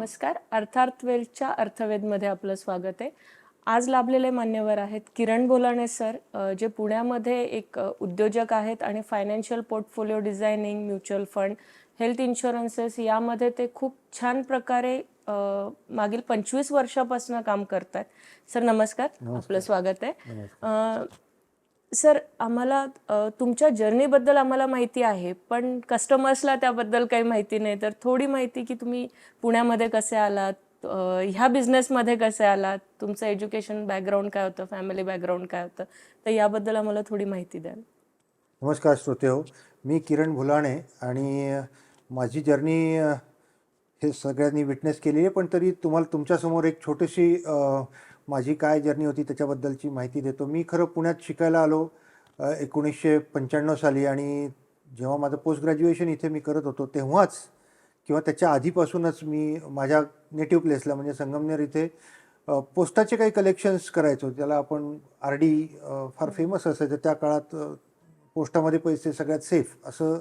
नमस्कार. अर्थार्थ वेल्थच्या अर्थवेधमध्ये आपलं स्वागत आहे. आज लाभलेले मान्यवर आहेत किरण बोलाणे सर, जे पुण्यामध्ये एक उद्योजक आहेत आणि financial portfolio designing, mutual fund, health insurances यामध्ये ते खूप छान प्रकारे मागील 25 वर्षापासून काम करतात. सर नमस्कार, आपलं स्वागत आहे. सर, आम्हाला तुमच्या जर्नीबद्दल आम्हाला माहिती आहे, पण कस्टमर्सला त्याबद्दल काही माहिती नाही. तर थोडी माहिती की तुम्ही पुण्यामध्ये कसे आलात, ह्या बिझनेसमध्ये कसे आलात, तुमचं एज्युकेशन बॅकग्राऊंड काय होतं, फॅमिली बॅकग्राऊंड काय होतं, तर याबद्दल आम्हाला थोडी माहिती द्याल. नमस्कार श्रोतेहो, मी किरण भुलाणे आणि माझी जर्नी हे सगळ्यांनी विटनेस केली आहे, पण तरी तुम्हाला तुमच्यासमोर एक छोटीशी माझी काय जर्नी होती त्याच्याबद्दलची माहिती देतो. मी खरं पुण्यात शिकायला आलो 1995 साली, आणि जेव्हा माझं पोस्ट ग्रॅज्युएशन इथे मी करत होतो तेव्हाच किंवा त्याच्या आधीपासूनच मी माझ्या नेटिव्ह प्लेसला म्हणजे संगमनेर इथे पोस्टाचे काही कलेक्शन्स करायचो. त्याला आपण RD फार फेमस असायचं त्या काळात. पोस्टामध्ये पैसे सगळ्यात सेफ असं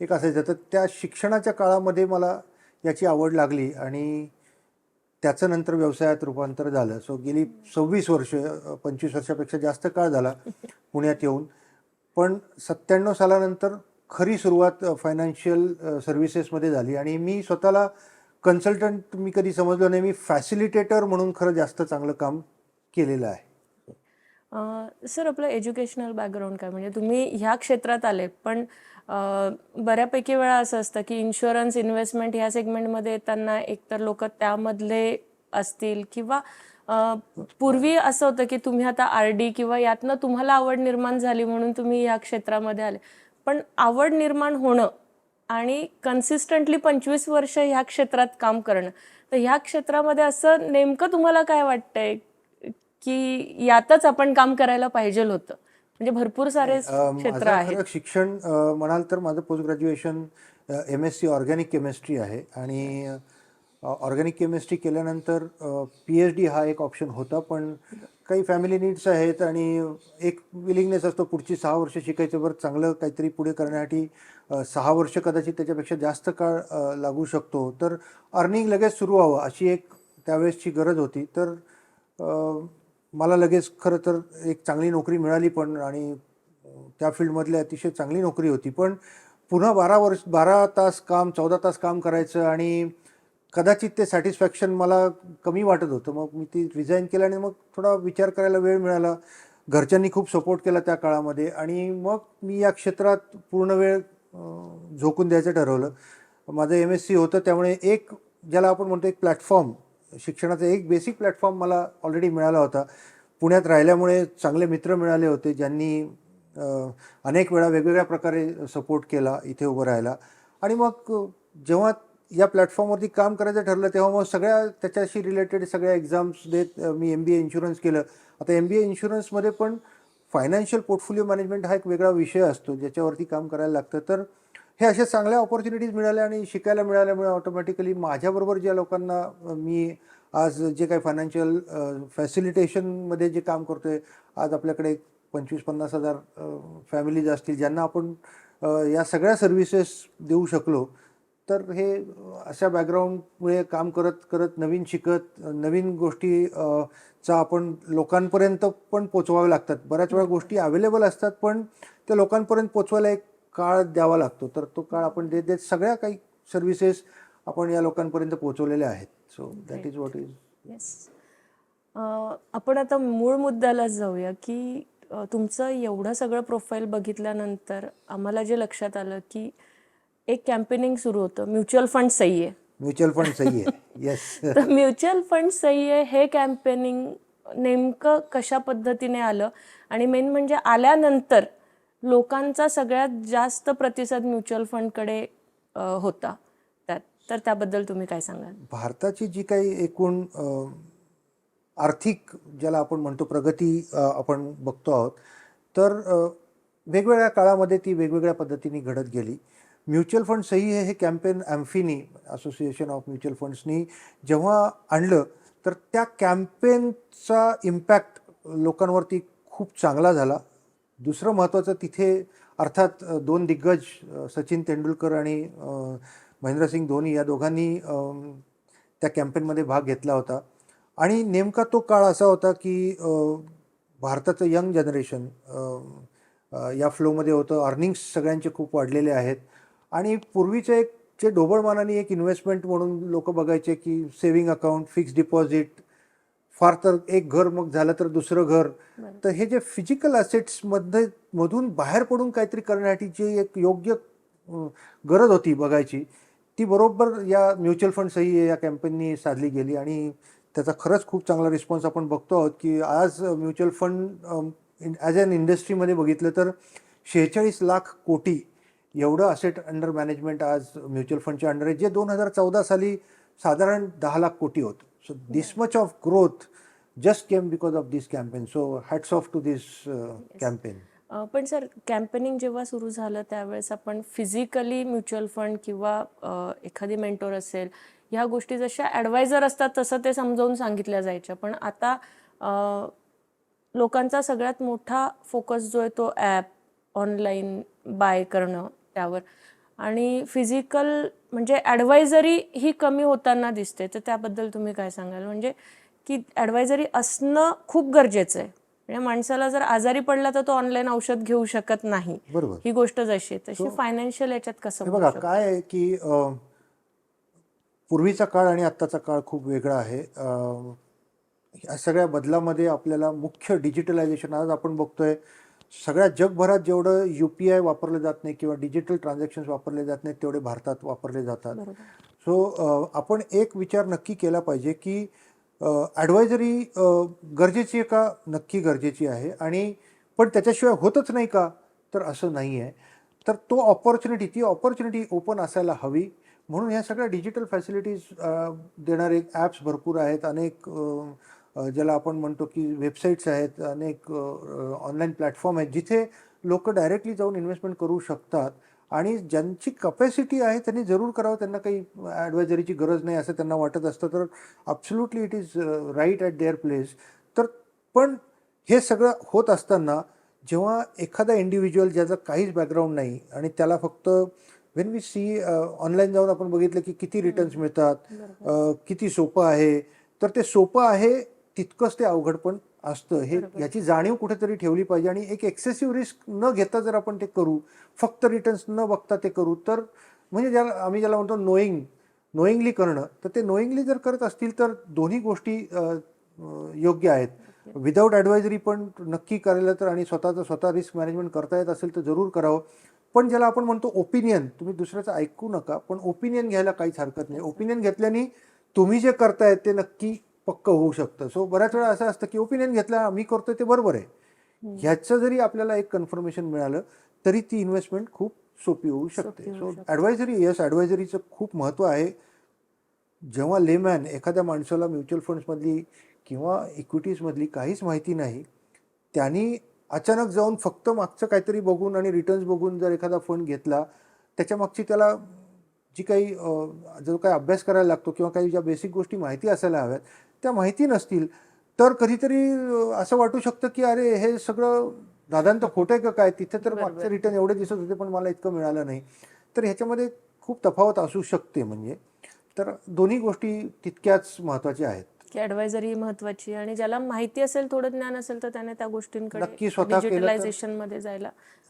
एक असायचं. तर त्या शिक्षणाच्या काळामध्ये मला याची आवड लागली आणि त्याचं नंतर व्यवसायात रूपांतर झालं. सो गेली 26 वर्ष, 25 वर्षापेक्षा जास्त काळ झाला पुण्यात येऊन. पण 97 सालानंतर खरी सुरुवात फायनान्शियल सर्व्हिसेसमध्ये झाली आणि मी स्वतःला कन्सल्टंट मी कधी समजलो नाही. मी फॅसिलिटेटर म्हणून खरं जास्त चांगलं काम केलेलं आहे. सर, आपलं एज्युकेशनल बॅकग्राऊंड काय, म्हणजे तुम्ही ह्या क्षेत्रात आले, पण बऱ्यापैकी वेळा असं असतं की इन्शुरन्स, इन्व्हेस्टमेंट ह्या सेगमेंटमध्ये येताना एकतर लोक त्यामधले असतील किंवा पूर्वी असं होतं की तुम्ही आता RD किंवा यातनं तुम्हाला आवड निर्माण झाली म्हणून तुम्ही या क्षेत्रामध्ये आले. पण आवड निर्माण होणं आणि कन्सिस्टंटली 25 वर्ष ह्या क्षेत्रात काम करणं, तर ह्या क्षेत्रामध्ये असं नेमकं तुम्हाला काय वाटतंय की यातच आपण काम करायला पाहिजे होतं? म्हणजे भरपूर सारे क्षेत्र माझं आहेत. खरं शिक्षण म्हणाल तर माझं post graduation MSc organic chemistry आहे आणि ऑर्गॅनिक केमिस्ट्री केल्यानंतर PhD हा एक ऑप्शन होता, पण काही फॅमिली नीड्स आहेत आणि एक विलिंगनेस असतो पुढची 6 वर्ष शिकायचं. बरं, चांगलं काहीतरी पुढे करण्यासाठी 6 वर्ष कदाचित त्याच्यापेक्षा जास्त काळ लागू शकतो. तर अर्निंग लगेच सुरू व्हावं अशी एक त्यावेळेसची गरज होती. तर मला लगेच खरं तर एक चांगली नोकरी मिळाली पण, आणि त्या फील्डमधली अतिशय चांगली नोकरी होती. पण पुन्हा 12 तास काम, 14 तास काम करायचं आणि कदाचित ते सॅटिस्फॅक्शन मला कमी वाटत होतं. मग मी ती रिझाईन केलं आणि मग थोडा विचार करायला वेळ मिळाला. घरच्यांनी खूप सपोर्ट केला त्या काळामध्ये आणि मग मी या क्षेत्रात पूर्ण वेळ झोकून द्यायचं ठरवलं. माझं MSc होतं, त्यामुळे एक ज्याला आपण म्हणतो एक प्लॅटफॉर्म, शिक्षणाचा एक बेसिक प्लॅटफॉर्म मला ऑलरेडी मिळाला होता. पुण्यात राहिल्यामुळे चांगले मित्र मिळाले होते ज्यांनी अनेक वेळा वेगवेगळ्या प्रकारे सपोर्ट केला इथे उभं राहायला. आणि मग जेव्हा या प्लॅटफॉर्मवरती काम करायचं ठरलं तेव्हा मग सगळ्या त्याच्याशी रिलेटेड सगळ्या एक्झाम्स देत मी MBA इन्शुरन्स केलं. आता MBA इन्शुरन्समध्ये पण फायनान्शियल पोर्टफोलिओ मॅनेजमेंट हा एक वेगळा विषय असतो ज्याच्यावरती काम करायला लागतं. तर हे अशा चांगल्या ऑपॉर्च्युनिटीज मिळाल्या आणि शिकायला मिळाल्यामुळे ऑटोमॅटिकली माझ्याबरोबर ज्या लोकांना मी आज जे काही फायनान्शियल फॅसिलिटेशनमध्ये जे काम करतो आहे, आज आपल्याकडे 25-50 हजार फॅमिलीज असतील ज्यांना आपण या सगळ्या सर्व्हिसेस देऊ शकलो. तर हे अशा बॅकग्राऊंडमुळे काम करत करत नवीन शिकत नवीन गोष्टी चा आपण लोकांपर्यंत पण पोचवावे लागतात. बऱ्याच वेळा गोष्टी अवेलेबल असतात पण त्या लोकांपर्यंत पोचवायला एक काळ द्यावा लागतो. तर तो काळ आपण देत देत सगळ्या काही सर्व्हिसेस आपण या लोकांपर्यंत पोहोचवलेल्या आहेत. So that is what is. Yes. आपण आता मूळ मुद्द्याला जाऊया की तुमचं एवढं सगळं प्रोफाईल बघितल्यानंतर आम्हाला जे लक्षात आलं की एक कॅम्पेनिंग सुरू होतं, म्युच्युअल फंड सही आहे. म्युच्युअल फंड सही आहे. येस. तर म्युच्युअल फंड सही आहे हे कॅम्पेनिंग नेमकं कशा पद्धतीने आलं, आणि मेन म्हणजे आल्यानंतर लोकांचा सगळ्यात जास्त प्रतिसाद म्युच्युअल फंडकडे होता त्यात, तर त्याबद्दल तुम्ही काय सांगाल? भारताची जी काही एकूण आर्थिक ज्याला आपण म्हणतो प्रगती आपण बघतो आहोत, तर वेगवेगळ्या काळामध्ये ती वेगवेगळ्या पद्धतीने घडत गेली. म्युच्युअल फंड सही हे कॅम्पेन ॲम्फिनी, असोसिएशन ऑफ म्युच्युअल फंड्सनी जेव्हा आणलं, तर त्या कॅम्पेनचा इम्पॅक्ट लोकांवरती खूप चांगला झाला. दुसरं महत्त्वाचं तिथे अर्थात 2 दिग्गज सचिन तेंडुलकर आणि महेंद्रसिंग धोनी या दोघांनी त्या कॅम्पेनमध्ये भाग घेतला होता. आणि नेमका तो काळ असा होता की भारताचं यंग जनरेशन या फ्लोमध्ये होतं. अर्निंग्स सगळ्यांचे खूप वाढलेले आहेत आणि पूर्वीचं एक जे ढोबळमानाने एक इन्व्हेस्टमेंट म्हणून लोक बघायचे की सेव्हिंग अकाउंट, फिक्स्ड डिपॉझिट, फार तर एक घर, मग झालं तर दुसरं घर. तर हे जे फिजिकल ॲसेट्समध्ये मधून बाहेर पडून काहीतरी करण्यासाठी जी एक योग्य गरज होती बघायची, ती बरोबर या म्युच्युअल फंड सही या कॅम्पेननी साधली गेली आणि त्याचा खरंच खूप चांगला रिस्पॉन्स आपण बघतो आहोत की आज म्युच्युअल फंड ॲज अन इंडस्ट्रीमध्ये बघितलं तर 46 लाख कोटी एवढं असेट अंडर मॅनेजमेंट आज म्युच्युअल फंडच्या अंडर आहे, जे 2014 साली साधारण 10 लाख कोटी होतं. So this much of growth just came because of this campaign. So hats off to this campaign. पण सर, कॅम्पेनिंग जेव्हा सुरू झालं त्यावेळेस आपण फिजिकली म्युच्युअल फंड किंवा एखादी मेंटोर असेल, ह्या गोष्टी जशा ॲडवायझर असतात तसं ते समजावून सांगितल्या जायच्या. पण आता लोकांचा सगळ्यात मोठा फोकस जो आहे तो ॲप, ऑनलाईन बाय करणं त्यावर, आणि फिजिकल म्हणजे ॲडवायझरी ही कमी होताना दिसते. तर त्याबद्दल तुम्ही काय सांगाल? म्हणजे की ॲडवायझरी असणं खूप गरजेचं आहे. म्हणजे माणसाला जर आजारी पडला तर तो ऑनलाईन औषध घेऊ शकत नाही. बरोबर. ही गोष्ट जशी आहे तशी फायनान्शियल याच्यात कसं हे होऊ बघा शकतं? काय आहे की पूर्वीचा काळ आणि आत्ताचा काळ खूप वेगळा आहे. या सगळ्या बदलामध्ये आपल्याला मुख्य डिजिटलायझेशन आज आपण बघतोय. सगळ्या जगभरात जेवढं UPI वापरलं जात नाही किंवा डिजिटल ट्रान्झॅक्शन्स वापरले जात नाहीत तेवढे भारतात वापरले जातात. बरोबर. सो आपण एक विचार नक्की केला पाहिजे की ॲडवायझरी गरजेची आहे का? नक्की गरजेची आहे. आणि पण त्याच्याशिवाय होतच नाही का? तर असं नाही आहे. तर ती ऑपॉर्च्युनिटी ओपन असायला हवी. म्हणून ह्या सगळ्या डिजिटल फॅसिलिटीज देणारे ॲप्स भरपूर आहेत. अनेक ज्याला आपण म्हणतो की वेबसाईट्स आहेत, अनेक ऑनलाईन प्लॅटफॉर्म आहेत जिथे लोक डायरेक्टली जाऊन इन्व्हेस्टमेंट करू शकतात. आणि ज्यांची कपॅसिटी आहे त्यांनी जरूर करावं. त्यांना काही ॲडवायझरीची गरज नाही असं त्यांना वाटत असतं तर absolutely it is right at their place. तर पण हे सगळं होत असताना जेव्हा एखादा इंडिव्हिज्युअल ज्याचं काहीच बॅकग्राऊंड नाही आणि त्याला फक्त वेन वी सी ऑनलाईन जाऊन आपण बघितलं की किती रिटर्न्स मिळतात, किती सोपं आहे. तर ते सोपं आहे तितकंच ते अवघड पण असतं. याची जाणीव कुठेतरी ठेवली पाहिजे. आणि एक एक्सेसिव्ह रिस्क न घेता जर आपण ते करू, फक्त रिटर्न्स न बघता ते करू, तर म्हणजे ज्याला म्हणतो नोईंगली करणं, तर ते नोईंगली जर करत असतील तर दोन्ही गोष्टी योग्य आहेत. विदाऊट ॲडवायझरी पण नक्की करायला तर, आणि स्वतः रिस्क मॅनेजमेंट करता येत असेल तर जरूर करावं. पण ज्याला आपण म्हणतो ओपिनियन, तुम्ही दुसऱ्याचं ऐकू नका, पण ओपिनियन घ्यायला काहीच हरकत नाही. ओपिनियन घेतल्याने तुम्ही जे करताय ते नक्की पक्कं होऊ शकतं. सो बऱ्याच वेळा असं असतं की ओपिनियन घेतला, मी करतोय ते बरोबर आहे, ह्याचं जरी आपल्याला एक कन्फर्मेशन मिळालं तरी ती इन्व्हेस्टमेंट खूप सोपी होऊ शकते. सो ॲडवायझरीचं खूप महत्त्व आहे. जेव्हा लेमॅन, एखाद्या माणसाला म्युच्युअल फंड्समधली किंवा इक्विटीजमधली काहीच माहिती नाही, त्यांनी अचानक जाऊन फक्त मागचं काहीतरी बघून आणि रिटर्न्स बघून जर एखादा फंड घेतला, त्याच्या मागची त्याला जी काही जो काही अभ्यास करायला लागतो किंवा काही ज्या बेसिक गोष्टी माहिती असायला हव्यात त्या माहिती नसतील, तर कधीतरी असं वाटू शकतं की अरे हे सगळं दादांत खोटं आहे का काय? तिथे तर मागचं रिटर्न एवढे दिसत होते पण मला इतकं मिळालं नाही. तर ह्याच्यामध्ये खूप तफावत असू शकते. म्हणजे तर दोन्ही गोष्टी तितक्याच महत्त्वाच्या आहेत की ॲडवायझरी महत्त्वाची, आणि ज्याला माहिती असेल, थोडं ज्ञान असेल, तर त्याने त्या गोष्टींकडे नक्की स्वतः केलं तर डिजिटलायझेशन मध्ये जायला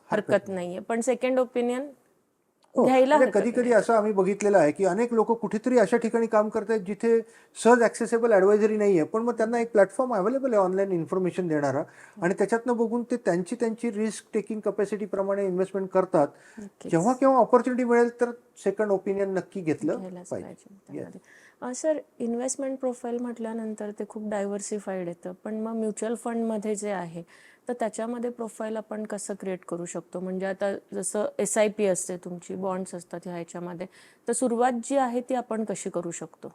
हरकत नाहीये. पण सेकंड ओपिनियन हो. घ्यायला म्हणजे हरकत कधी कधी नाही. असं आम्ही बघितलेलं आहे की अनेक लोक कुठेतरी अशा ठिकाणी काम करतात जिथे सहज ॲक्सेसेबल ॲडवायझरी नाही आहे, पण मग त्यांना एक प्लॅटफॉर्म अवेलेबल आहे ऑनलाईन इन्फॉर्मेशन देणारा, आणि त्याच्यातनं बघून ते त्यांची रिस्क टेकिंग कपॅसिटीप्रमाणे इन्व्हेस्टमेंट करतात. जेव्हा केव्हा ऑपॉर्च्युनिटी मिळेल तर सेकंड ओपिनियन नक्की घेतलं पाहिजे. सर, इन्व्हेस्टमेंट प्रोफाईल म्हटल्यानंतर ते खूप डायव्हर्सिफाईड येतं. पण मग म्युच्युअल फंडमध्ये जे आहे तर त्याच्यामध्ये प्रोफाईल आपण कसं क्रिएट करू शकतो? म्हणजे आता जसं SIP असते तुमची, बॉन्ड्स असतात ह्याच्यामध्ये, तर सुरुवात जी आहे ती आपण कशी करू शकतो?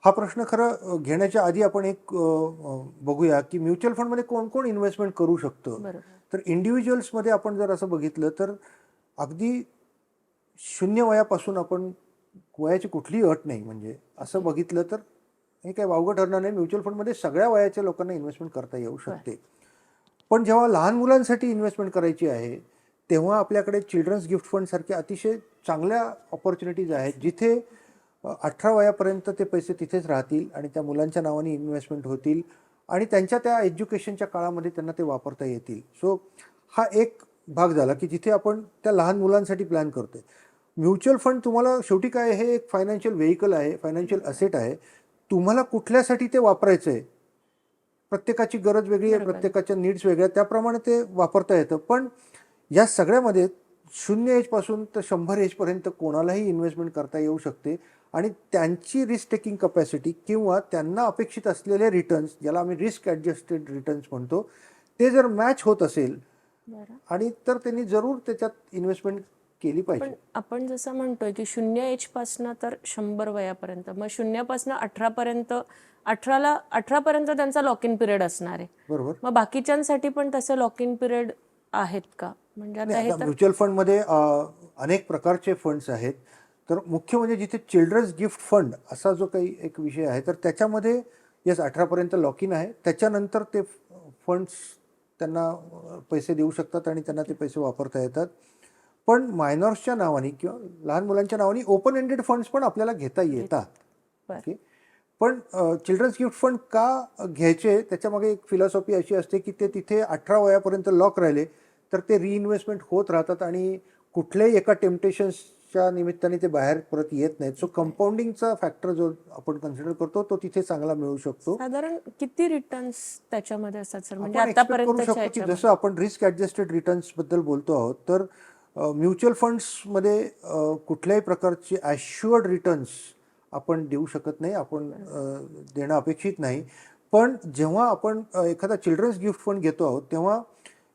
हा प्रश्न खरं घेण्याच्या आधी आपण एक बघूया की म्युच्युअल फंडमध्ये कोण कोण इन्व्हेस्टमेंट करू शकतं. तर इंडिव्हिज्युअल्समध्ये आपण जर असं बघितलं तर अगदी 0 वयापासून, आपण वयाची कुठलीही अट नाही, म्हणजे असं बघितलं तर हे काही वावगं ठरणार नाही. म्युच्युअल फंडमध्ये सगळ्या वयाच्या लोकांना इन्व्हेस्टमेंट करता येऊ शकते. पण जेव्हा लहान मुलांसाठी इन्व्हेस्टमेंट करायची आहे तेव्हा आपल्याकडे चिल्ड्रन्स गिफ्ट फंड सारख्या अतिशय चांगल्या ऑपॉर्च्युनिटीज आहेत जिथे 18 वयापर्यंत ते पैसे तिथेच राहतील आणि त्या मुलांच्या नावाने इन्व्हेस्टमेंट होतील आणि त्यांच्या त्या एज्युकेशनच्या काळामध्ये त्यांना ते वापरता येतील. सो हा एक भाग झाला की जिथे आपण त्या लहान मुलांसाठी प्लॅन करतोय. म्युच्युअल फंड तुम्हाला शेवटी काय हे एक फायनान्शियल व्हेइकल आहे, फायनान्शियल असेट आहे. तुम्हाला कुठल्यासाठी ते वापरायचं आहे, प्रत्येकाची गरज वेगळी आहे, बरोबर. प्रत्येकाच्या नीड्स वेगळ्या, त्याप्रमाणे ते वापरता येतं. पण या सगळ्यामध्ये 0 एजपासून तर 100 एजपर्यंत कोणालाही इन्व्हेस्टमेंट करता येऊ शकते आणि त्यांची रिस्क टेकिंग कपॅसिटी किंवा त्यांना अपेक्षित असलेले रिटर्न्स, ज्याला आम्ही रिस्क ॲडजस्टेड रिटर्न्स म्हणतो, ते जर मॅच होत असेल बरं. आणि तर त्यांनी जरूर त्याच्यात इन्व्हेस्टमेंट केली पण पाहिजे. आपण जसं म्हणतोय की 0 एजपासनं तर 100 वयापर्यंत, मग 0पासनं 18पर्यंत, 18पर्यंत त्यांचा लॉक इन पिरियड असणार आहे. बरोबर. मग बाकीच्यांसाठी पण तसे लॉक इन पिरियड आहेत का? म्हणजे आता नाही, हे आता तर म्युच्युअल फंडमध्ये अनेक प्रकारचे फंड्स आहेत. तर मुख्य म्हणजे जिथे चिल्ड्रन्स गिफ्ट फंड असा जो काही एक विषय आहे, तर त्याच्यामध्ये येस 18पर्यंत लॉक इन आहे. त्याच्यानंतर ते फंड्स त्यांना पैसे देऊ शकतात आणि त्यांना ते पैसे वापरता येतात. पण मायनॉर्सच्या नावाने किंवा लहान मुलांच्या नावाने ओपन एंडेड फंड्स पण आपल्याला घेता येतात. बरं. ओके. पण चिल्ड्रन्स गिफ्ट फंड का घ्यायचे, त्याच्यामागे एक फिलॉसॉफी अशी असते की ते तिथे 18 वयापर्यंत लॉक राहिले तर ते रिइन्व्हेस्टमेंट होत राहतात आणि कुठल्याही एका टेम्पटेशन्सच्या निमित्ताने ते बाहेर परत येत नाहीत. सो कंपाऊंडिंगचा फॅक्टर जो आपण कन्सिडर करतो तो तिथे चांगला मिळू शकतो. साधारण किती रिटर्न्स त्याच्यामध्ये असतात सर? म्हणजे आपण एक्सपेक्ट करू आतापर्यंतच्या शकतो की ह्याच्यामध्ये जसं आपण रिस्क ॲडजस्टेड रिटर्न्सबद्दल बोलतो आहोत, तर म्युच्युअल फंड्समध्ये कुठल्याही प्रकारची ॲश्युअर्ड रिटर्न्स आपण देऊ शकत नाही, आपण देणं अपेक्षित नाही. पण जेव्हा आपण एखादा चिल्ड्रन्स गिफ्ट फंड घेतो आहोत तेव्हा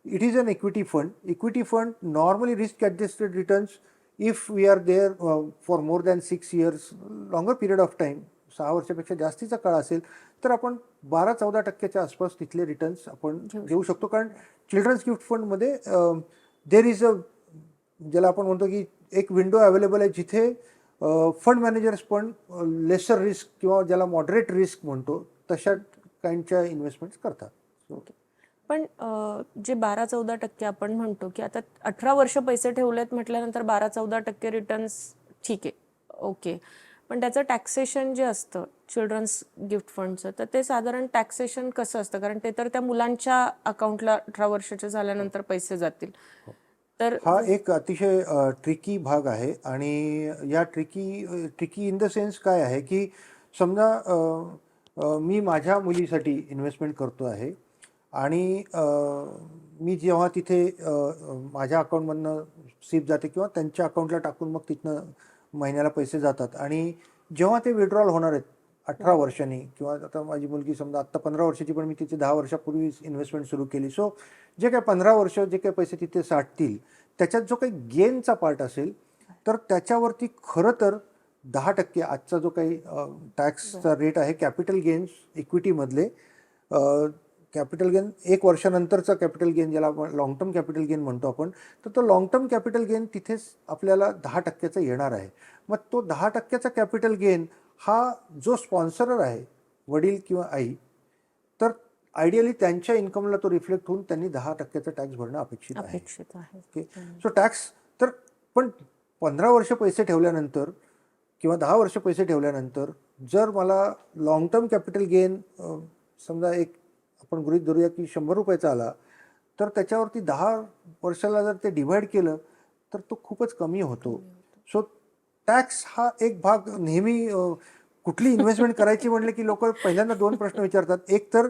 it is an equity fund. Equity fund normally risk adjusted returns if we are there for more than 6 years, longer period of time, 6 वर्षापेक्षा जास्तीचा काळ असेल तर आपण 12-14% आसपास तिथले रिटर्न्स आपण घेऊ शकतो. कारण चिल्ड्रन्स गिफ्ट फंडमध्ये देर इज अ, ज्याला आपण म्हणतो की एक विंडो अवेलेबल आहे जिथे फंड मॅनेजर्स पण लेसर रिस्क किंवा ज्याला मॉडरेट रिस्क म्हणतो तशा काइंडच्या इन्व्हेस्टमेंट्स करतात. ओके. पण जे 12-14% आपण म्हणतो की आता 18 वर्ष पैसे ठेवलेत म्हटल्यानंतर 12-14% रिटर्न्स ठीक आहे, ओके. पण त्याचं टॅक्सेशन जे असतं चिल्ड्रन्स गिफ्ट फंडचं, तर ते साधारण टॅक्सेशन कसं असतं? कारण ते तर त्या मुलांच्या अकाउंटला 18 वर्षाचे झाल्यानंतर पैसे जातील. तर हा एक अतिशय ट्रिकी भाग आहे आणि या ट्रिकी इन द सेन्स काय आहे की समजा मी माझ्या मुलीसाठी इन्व्हेस्टमेंट करतो आहे आणि मी जेव्हा तिथे माझ्या अकाउंटमधनं स्लिप जाते किंवा त्यांच्या अकाउंटला टाकून मग तिथनं महिन्याला पैसे जातात आणि जेव्हा ते विड्रॉल होणार आहेत 18 वर्षांनी किंवा आता माझी मुलगी समजा आत्ता 15 वर्षाची, पण मी तिथे 10 वर्षापूर्वी इन्व्हेस्टमेंट सुरू केली. सो जे काही 15 वर्ष जे काही पैसे तिथे साठतील त्याच्यात जो काही गेनचा पार्ट असेल तर त्याच्यावरती खरं तर 10% आजचा जो काही टॅक्सचा रेट आहे कॅपिटल गेन्स इक्विटीमधले, कॅपिटल गेन 1 वर्षानंतरचा कॅपिटल गेन ज्याला आपण लॉंग टर्म कॅपिटल गेन म्हणतो आपण, तर तो लॉंग टर्म कॅपिटल गेन तिथेच आपल्याला 10%चा येणार आहे. मग तो 10%चा कॅपिटल गेन हा जो स्पॉन्सरर आहे, वडील किंवा आई, तर आयडियली त्यांच्या इन्कमला तो रिफ्लेक्ट होऊन त्यांनी 10%चा टॅक्स भरणं अपेक्षित आहे. अपेक्षित आहे. ओके. सो टॅक्स तर पण 15 वर्ष पैसे ठेवल्यानंतर किंवा 10 वर्ष पैसे ठेवल्यानंतर जर मला लॉंग टर्म कॅपिटल गेन समजा एक आपण गृहीत धरूया की ₹100 आला, तर त्याच्यावरती 10 वर्षाला जर ते डिव्हाइड केलं तर तो खूपच कमी होतो. सो टॅक्स हा एक भाग नेहमी कुठली इन्व्हेस्टमेंट करायची म्हटलं की लोक पहिल्यांदा 2 प्रश्न विचारतात. एक तर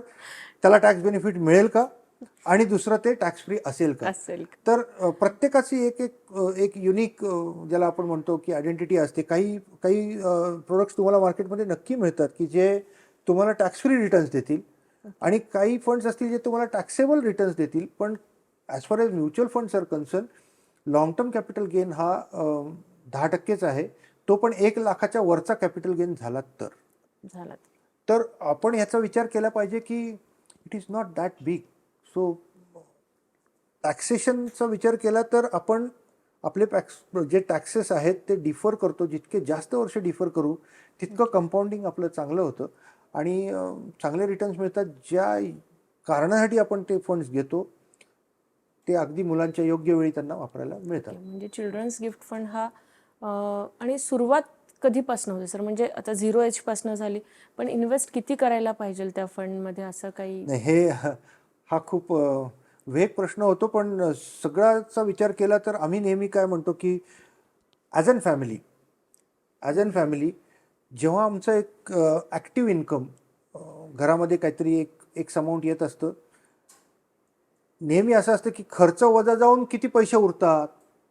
त्याला टॅक्स बेनिफिट मिळेल का आणि दुसरं ते टॅक्स फ्री असेल का. असेल. तर प्रत्येकाची एक युनिक ज्याला आपण म्हणतो की आयडेंटिटी असते. काही प्रोडक्ट्स तुम्हाला मार्केटमध्ये नक्की मिळतात की जे तुम्हाला टॅक्स फ्री रिटर्न्स देतील आणि काही फंड्स असतील जे तुम्हाला टॅक्सेबल रिटर्न्स देतील. पण as far as mutual funds are concern, long term capital gain हा 10%च आहे. तो पण 1 लाखाच्या वरचा कॅपिटल गेन झाला तर आपण याचा विचार केला पाहिजे की it is not that big. So टॅक्सेशनचा विचार केला तर आपण आपले जे टॅक्सेस आहेत ते डिफर करतो. जितके जास्त वर्ष डिफर करू तितकं कंपाऊंडिंग आपलं चांगलं होतं आणि चांगले रिटर्न्स मिळतात. ज्या कारणासाठी आपण ते फंड्स घेतो ते अगदी मुलांच्या योग्य वेळी त्यांना वापरायला मिळतात. म्हणजे चिल्ड्रन्स गिफ्ट फंड हा आणि सुरुवात कधीपासून होते सर? म्हणजे आता 0 एज पासून झाली, पण इन्व्हेस्ट किती करायला पाहिजे त्या फंडमध्ये, असं काही? नाही, हा खूप वेग प्रश्न होतो, पण सगळ्याचा विचार केला तर आम्ही नेहमी काय म्हणतो की ॲज अन फॅमिली जेव्हा आमचं एक ॲक्टिव्ह इन्कम घरामध्ये काहीतरी एक अमाऊंट येत असतं, नेहमी असं असतं की खर्च वजा जाऊन किती पैसे उरतात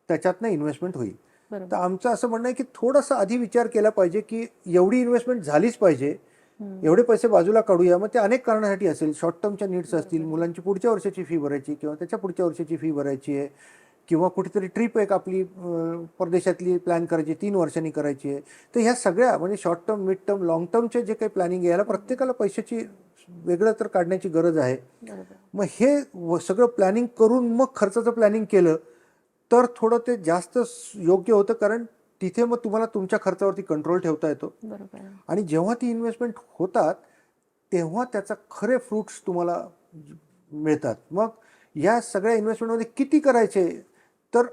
त्याच्यातनं इन्व्हेस्टमेंट होईल. तर बरोबर. आमचं असं म्हणणं आहे की थोडंसं आधी विचार केला पाहिजे की एवढी इन्व्हेस्टमेंट झालीच पाहिजे, एवढे पैसे बाजूला काढूया. मग ते अनेक कारणासाठी असेल, शॉर्ट टर्मच्या नीड्स असतील, मुलांची पुढच्या वर्षाची फी भरायची किंवा त्याच्या पुढच्या वर्षाची फी भरायची आहे, किंवा कुठेतरी ट्रिप एक आपली परदेशातली प्लॅन करायची 3 वर्षांनी करायची आहे. तर ह्या सगळ्या म्हणजे short term, mid term, long टर्मचे जे काही प्लॅनिंग आहे याला प्रत्येकाला पैशाची वेगळं तर काढण्याची गरज आहे. बरोबर. मग हे सगळं प्लॅनिंग करून मग खर्चाचं प्लॅनिंग केलं तर थोडं ते जास्त योग्य होतं, कारण तिथे मग तुम्हाला तुमच्या खर्चावरती कंट्रोल ठेवता येतो. बरोबर. आणि जेव्हा ती इन्व्हेस्टमेंट होतात तेव्हा त्याचा खरे फ्रुट्स तुम्हाला मिळतात. मग या सगळ्या इन्व्हेस्टमेंटमध्ये किती करायचे, तर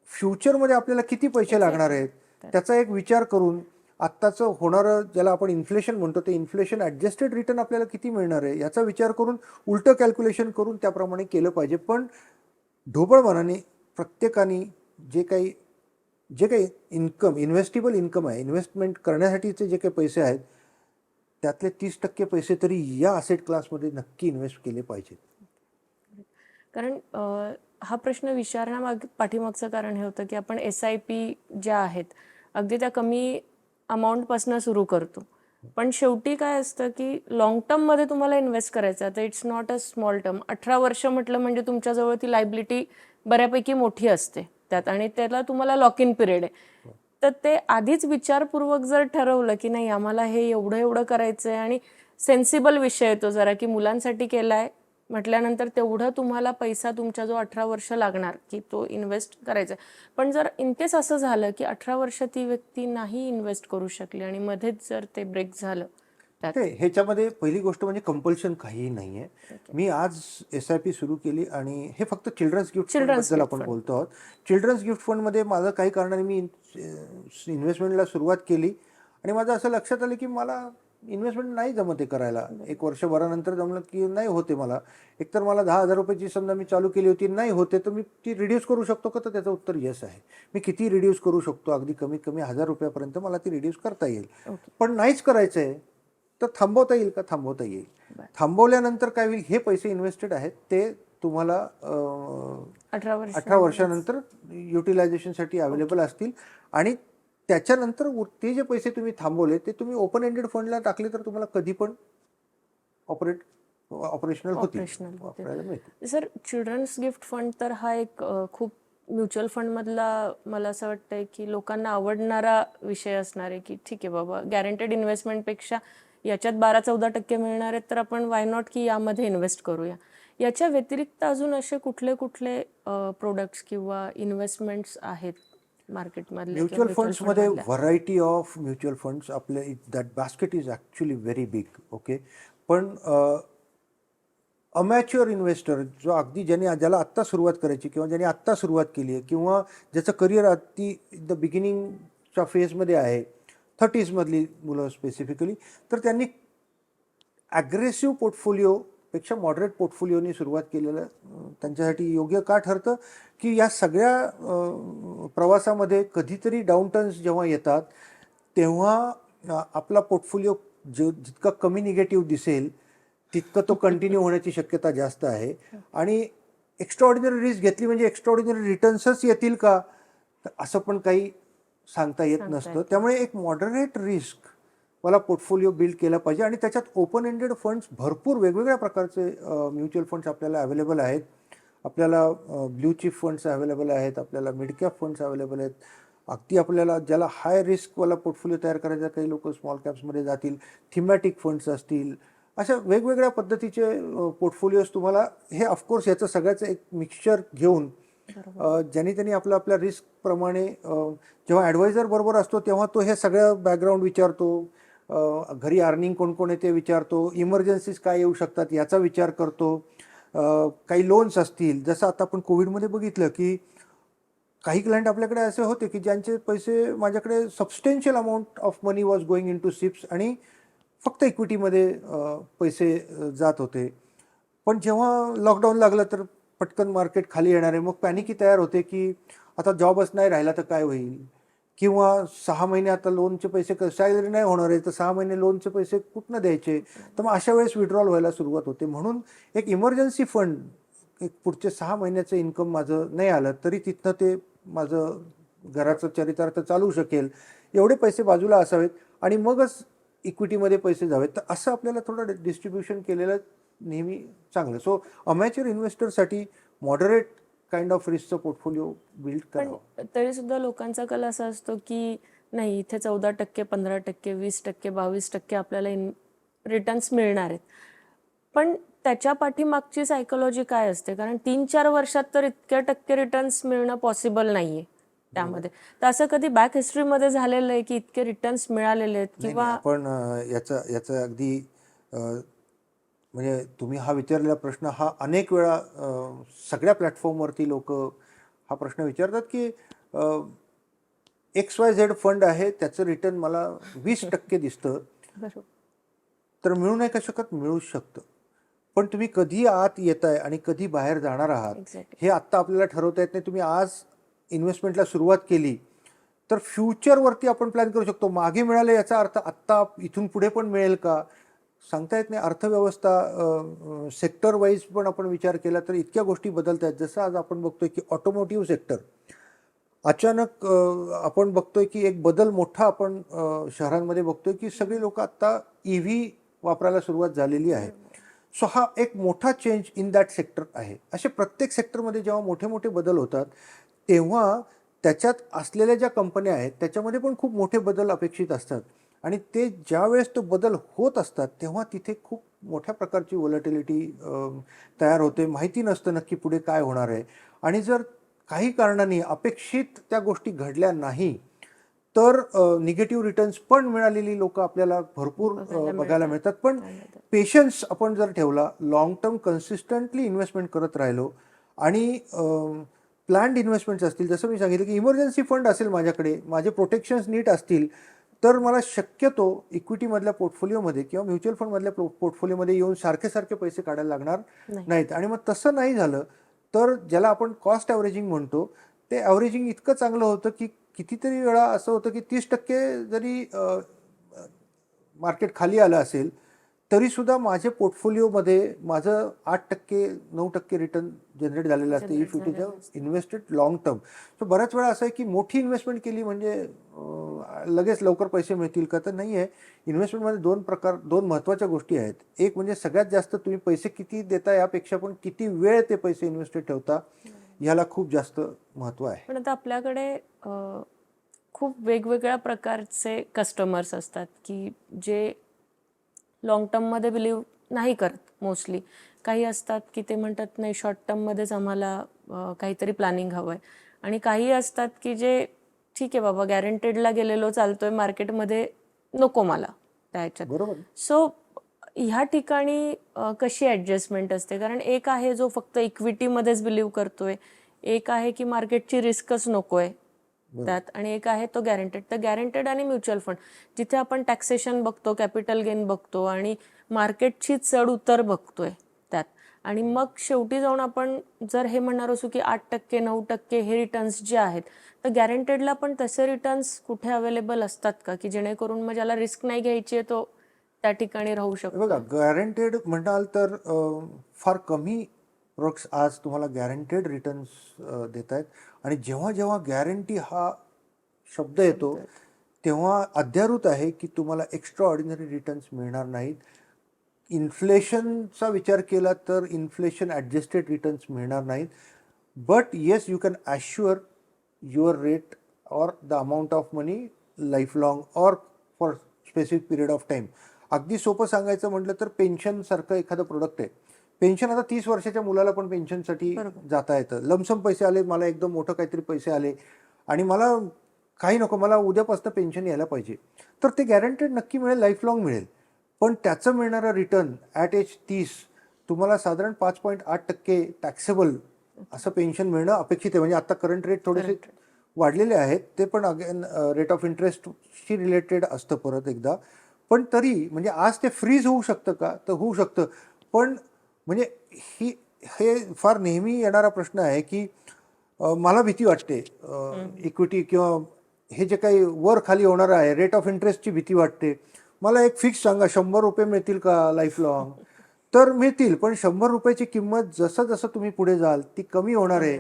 फ्युचरमध्ये आपल्याला किती पैसे लागणार आहेत त्याचा एक विचार करून आत्ताचं होणारं ज्याला आपण इन्फ्लेशन म्हणतो ते इन्फ्लेशन ॲडजस्टेड रिटर्न आपल्याला किती मिळणार आहे याचा विचार करून उलटं कॅल्क्युलेशन करून त्याप्रमाणे केलं पाहिजे. पण ढोबळमानाने प्रत्येकाने जे काही इन्व्हेस्टेबल इन्कम आहे, इन्व्हेस्टमेंट करण्यासाठीचे जे काही पैसे आहेत त्यातले 30% पैसे तरी या असेट क्लासमध्ये नक्की इन्व्हेस्ट केले पाहिजेत. कारण हा प्रश्न पाठीमागचं कारण हे होतं की आपण SIP ज्या आहेत अगदी त्या कमी अमाऊंटपासून सुरू करतो, पण शेवटी काय असतं की लॉंग टर्ममध्ये तुम्हाला इन्व्हेस्ट करायचं आहे. तर it's not a small term. 18 वर्ष म्हटलं म्हणजे तुमच्याजवळ ती लायबिलिटी बऱ्यापैकी मोठी असते त्यात, आणि त्याला तुम्हाला लॉक इन पिरियड आहे. तर ते आधीच विचारपूर्वक जर ठरवलं की नाही आम्हाला हे एवढं एवढं करायचं आहे, आणि सेन्सिबल विषय येतो जरा की मुलांसाठी केलाय म्हटल्यानंतर तेवढं तुम्हाला पैसा तुमच्या जो 18 वर्ष लागणार की तो इन्व्हेस्ट करायचा. पण जर इन केस असं झालं की 18 वर्ष ती व्यक्ती नाही इन्व्हेस्ट करू शकली आणि मध्येच जर ते ब्रेक झालं त्यात. ह्याच्यामध्ये पहिली गोष्ट म्हणजे कंपल्शन काहीही नाही आहे. मी आज SIP सुरू केली आणि हे फक्त चिल्ड्रन्स गिफ्ट फंडबद्दल आपण बोलतो आहोत. चिल्ड्रन्स गिफ्ट फंडमध्ये माझं काही कारणाने मी इन्व्हेस्टमेंटला सुरुवात केली आणि माझं असं लक्षात आलं की मला इन्व्हेस्टमेंट नाही जमत आहे करायला. 1 वर्षभरानंतर जमलं की नाही होते मला. एकतर मला 10,000 रुपयाची समजा मी चालू केली होती, नाही होते, तर मी ती रिड्यूस करू शकतो का? तर त्याचं उत्तर येस आहे. मी किती रिड्यूस करू शकतो? अगदी कमीत कमी 1,000 रुपयापर्यंत मला ती रिड्यूस करता येईल. पण नाहीच करायचं आहे तर थांबवता येईल का? थांबवता येईल. थांबवल्यानंतर काय होईल, हे पैसे इन्व्हेस्टेड आहेत ते तुम्हाला 18 वर्षानंतर युटिलायझेशनसाठी अवेलेबल असतील. आणि त्याच्यानंतर ते जे पैसे तुम्ही थांबवले ते तुम्ही ओपन एंडेड फंडला टाकले तर तुम्हाला कधी पण ऑपरेशनल होतील. सर, चिल्ड्रन्स गिफ्ट फंड तर हा एक खूप म्युच्युअल फंडमधला मला असं वाटतंय की लोकांना आवडणारा विषय असणार आहे की ठीक आहे बाबा, गॅरंटेड इन्व्हेस्टमेंटपेक्षा याच्यात 12-14% मिळणार आहेत तर आपण वाय नॉट की यामध्ये इन्व्हेस्ट करूया. याच्या व्यतिरिक्त अजून असे कुठले कुठले प्रोडक्ट्स किंवा इन्व्हेस्टमेंट्स आहेत मार्केटमधले? म्युच्युअल फंड्समध्ये व्हरायटी ऑफ म्युच्युअल फंड्स, आपले that basket is actually very big. Okay, पण अमॅच्युअर इन्व्हेस्टर जो अगदी ज्याला आत्ता सुरुवात करायची किंवा ज्याने आत्ता सुरुवात केली आहे किंवा ज्याचं करिअर अगदी द बिगिनिंगच्या फेजमध्ये आहे, 30s मधली मुलं स्पेसिफिकली, तर त्यांनी ॲग्रेसिव्ह पोर्टफोलिओपेक्षा मॉडरेट पोर्टफोलिओनी सुरुवात केलेलं त्यांच्यासाठी योग्य का ठरतं की या सगळ्या प्रवासामध्ये कधीतरी डाऊनटर्न्स जेव्हा येतात तेव्हा आपला पोर्टफोलिओ जितका कमी निगेटिव्ह दिसेल तितकं तो कंटिन्यू होण्याची शक्यता जास्त आहे. आणि एक्स्ट्राऑर्डिनरी रिस्क घेतली म्हणजे एक्स्ट्राऑर्डिनरी रिटर्न्सच येतील का, तर असं पण काही सांगता येत नसतं. त्यामुळे एक मॉडरेट रिस्क मला पोर्टफोलिओ बिल्ड केला पाहिजे. आणि त्याच्यात ओपन एंडेड फंड्स भरपूर वेगवेगळ्या प्रकारचे म्युच्युअल फंड्स आपल्याला अवेलेबल आहेत. आपल्याला ब्ल्यू चिप फंड्स अवेलेबल आहेत, आपल्याला मिड कॅप फंड्स अवेलेबल आहेत. अगदी आपल्याला ज्याला हाय रिस्कवाला पोर्टफोलिओ तयार करायचा, काही लोक स्मॉल कॅप्समध्ये जातील, थिमॅटिक फंड्स असतील, अशा वेगवेगळ्या पद्धतीचे पोर्टफोलिओज तुम्हाला, हे ऑफकोर्स याचं सगळ्याचं एक मिक्सचर घेऊन ज्यांनी त्यांनी आपल्या रिस्कप्रमाणे जेव्हा ॲडवायझर बरोबर असतो तेव्हा तो हे सगळं बॅकग्राऊंड विचारतो, घरी अर्निंग कोण कोण आहे ते विचारतो, इमर्जन्सीज काय येऊ शकतात याचा विचार करतो, काही लोन्स असतील, जसं आता आपण कोविडमध्ये बघितलं की काही क्लायंट आपल्याकडे असे होते की ज्यांचे पैसे माझ्याकडे substantial amount of money was going into SIPs आणि फक्त इक्विटीमध्ये पैसे जात होते. पण जेव्हा लॉकडाऊन लागलं तर पटकन मार्केट खाली येणार आहे, मग पॅनिकी तयार होते की आता जॉबच नाही राहिला तर काय होईल, किंवा 6 महिने आता लोनचे पैसे सॅलरी नाही होणार आहे तर 6 महिने लोनचे पैसे कुठनं द्यायचे. तर मग अशा वेळेस विड्रॉल व्हायला सुरुवात होते. म्हणून एक इमर्जन्सी फंड, एक पुढचे 6 महिन्याचं इन्कम माझं नाही आलं तरी तिथनं ते माझं घराचं चरितार्थ चालू शकेल एवढे पैसे बाजूला असावेत आणि मगच इक्विटीमध्ये पैसे जावेत. तर असं आपल्याला थोडं डिस्ट्रीब्युशन केलेलं नेहमी चांगलं. सो अमॅच्युअर इन्व्हेस्टरसाठी मॉडरेट काइंड ऑफ रिस्कचं पोर्टफोलिओ बिल्ड पण करावं. तरी सुद्धा लोकांचा कल असा असतो की नाही, इथे 14%, 15%, 20%, 22% आपल्याला रिटर्न्स मिळणार आहेत. पण त्याच्या पाठीमागची सायकोलॉजी काय असते? कारण 3-4 वर्षात तर इतक्या टक्के रिटर्न्स मिळणं पॉसिबल नाहीये त्यामध्ये. तर असं कधी बॅक हिस्ट्रीमध्ये झालेलं आहे की इतके रिटर्न्स मिळालेले आहेत नाही, किंवा आपण याचं अगदी म्हणजे तुम्ही हा विचारलेला प्रश्न हा अनेक वेळा सगळ्या प्लॅटफॉर्मवरती लोक हा प्रश्न विचारतात की XYZ फंड आहे त्याचं रिटर्न मला 20% दिसतं, बरोबर. तर मिळू नाही का शकत? मिळू शकतं. पण तुम्ही कधी आत येताय आणि कधी बाहेर जाणार आहात एक्झॅक्टली. हे आत्ता आपल्याला ठरवता येत नाही. तुम्ही आज इन्व्हेस्टमेंटला सुरुवात केली तर फ्युचरवरती आपण प्लॅन करू शकतो. मागे मिळालं याचा अर्थ आत्ता इथून पुढे पण मिळेल का सांगता येत नाही. अर्थव्यवस्था सेक्टर वाईज पण आपण विचार केला तर इतक्या गोष्टी बदलत आहेत. जसं आज आपण बघतोय की ऑटोमोटिव्ह सेक्टर अचानक आपण बघतोय की एक बदल मोठा आपण शहरांमध्ये बघतोय की सगळी लोक आता EV वापरायला सुरुवात झालेली आहे. सो हा एक मोठा चेंज इन दॅट सेक्टर आहे. असे प्रत्येक सेक्टरमध्ये जेव्हा मोठे मोठे बदल होतात तेव्हा त्याच्यात असलेल्या ज्या कंपन्या आहेत त्याच्यामध्ये पण खूप मोठे बदल अपेक्षित असतात आणि ते ज्यावेळेस तो बदल होत असतात तेव्हा तिथे खूप मोठ्या प्रकारची व्हॉलॅटिलिटी तयार होते. माहिती नसतं नक्की पुढे काय होणार आहे आणि जर काही कारणाने अपेक्षित त्या गोष्टी घडल्या नाही तर निगेटिव्ह रिटर्न्स पण मिळालेली लोक आपल्याला भरपूर बघायला मिळतात. पण पेशन्स आपण जर ठेवला, लॉंग टर्म कन्सिस्टंटली इन्व्हेस्टमेंट करत राहिलो आणि प्लॅन्ड इन्व्हेस्टमेंट्स असतील, जसं मी सांगितलं की इमर्जन्सी फंड असेल माझ्याकडे, माझे प्रोटेक्शन्स नीट असतील तर मला शक्यतो इक्विटीमधल्या पोर्टफोलिओमध्ये किंवा म्युच्युअल फंडमधल्या पोर्टफोलिओमध्ये येऊन सारखे सारखे पैसे काढायला लागणार नाहीत. आणि मग तसं नाही झालं तर ज्याला आपण कॉस्ट ॲव्हरेजिंग म्हणतो ते ॲव्हरेजिंग इतकं चांगलं होतं की कितीतरी वेळा असं होतं की 30% जरी मार्केट खाली आलं असेल तरीसुद्धा माझ्या पोर्टफोलिओमध्ये माझं 8%, 9% रिटर्न जनरेट झालेलं असतं if it is a invested long term. So बऱ्याच वेळा असं आहे की मोठी इन्व्हेस्टमेंट केली म्हणजे लगेच लवकर पैसे मिळतील का? तर नाही आहे. इन्व्हेस्टमेंटमध्ये दोन महत्त्वाच्या गोष्टी आहेत. एक म्हणजे सगळ्यात जास्त तुम्ही पैसे किती देता यापेक्षा पण किती वेळ ते पैसे इन्व्हेस्टेड ठेवता ह्याला खूप जास्त महत्त्व आहे. पण आता आपल्याकडे खूप वेगवेगळ्या प्रकारचे कस्टमर्स असतात की जे लॉंग टर्ममध्ये बिलीव्ह नाही करत मोस्टली. काही असतात की ते म्हणतात नाही, शॉर्ट टर्ममध्येच आम्हाला काहीतरी प्लॅनिंग हवं आहे. आणि काही असतात की जे ठीक आहे बाबा, गॅरंटेडला गेलेलो चालतोय मार्केटमध्ये, नको मला त्या ह्याच्यात. बरोबर. सो ह्या ठिकाणी कशी ॲडजस्टमेंट असते? कारण एक आहे जो फक्त इक्विटीमध्येच बिलीव्ह करतोय, एक आहे की मार्केटची रिस्कच नकोय त्यात, आणि एक आहे तो गॅरंटेड. तर गॅरंटेड आणि म्युच्युअल फंड जिथे आपण टॅक्सेशन बघतो, कॅपिटल गेन बघतो आणि मार्केटची चढ उतर बघतोय त्यात, आणि मग शेवटी जाऊन आपण जर हे म्हणणार असू की 8%, 9% हे रिटर्न्स जे आहेत, तर गॅरंटेडला पण तसे रिटर्न्स कुठे अवेलेबल असतात का की जेणेकरून मग ज्याला रिस्क नाही घ्यायची आहे तो त्या ठिकाणी राहू शकतो? बघा, गॅरंटेड म्हणाल तर फार कमी प्रोडक्ट्स आज तुम्हाला गॅरंटेड रिटर्न्स देत आहेत. आणि जेव्हा जेव्हा गॅरंटी हा शब्द येतो तेव्हा अध्यारूत आहे की तुम्हाला एक्स्ट्रा ऑर्डिनरी रिटर्न्स मिळणार नाहीत. इन्फ्लेशनचा विचार केला तर इन्फ्लेशन ॲडजस्टेड रिटर्न्स मिळणार नाहीत. But yes, you can assure your rate or the amount of money life long or for specific period of time. अगदी सोपं सांगायचं म्हटलं तर पेन्शनसारखं एखादं प्रोडक्ट आहे. पेन्शन आता 30 वर्षाच्या मुलाला पण पेन्शनसाठी जाता येतं. लमसम पैसे आले, मला एकदम मोठं काहीतरी पैसे आले आणि मला काही नको, मला उद्यापासून पेन्शन यायला पाहिजे, तर ते गॅरंटेड नक्की मिळेल, लाईफ लॉंग मिळेल. पण त्याचं मिळणारं रिटर्न ॲट एज 30 तुम्हाला साधारण 5.8% टॅक्सेबल असं पेन्शन मिळणं अपेक्षित आहे. म्हणजे आता करंट रेट थोडेसे वाढलेले आहेत, ते पण अगेन रेट ऑफ इंटरेस्टशी रिलेटेड असतं परत एकदा. पण तरी म्हणजे आज ते फ्रीज होऊ शकतं का? तर होऊ शकतं. पण म्हणजे ही हे फार नेहमी येणारा प्रश्न आहे की मला भीती वाटते इक्विटी किंवा हे जे काही वर खाली होणार आहे रेट ऑफ इंटरेस्टची भीती वाटते. मला एक फिक्स सांगा, 100 रुपये मिळतील का लाईफ लॉंग? तर मिळतील, पण 100 रुपयाची किंमत जसं जसं तुम्ही पुढे जाल ती कमी होणार आहे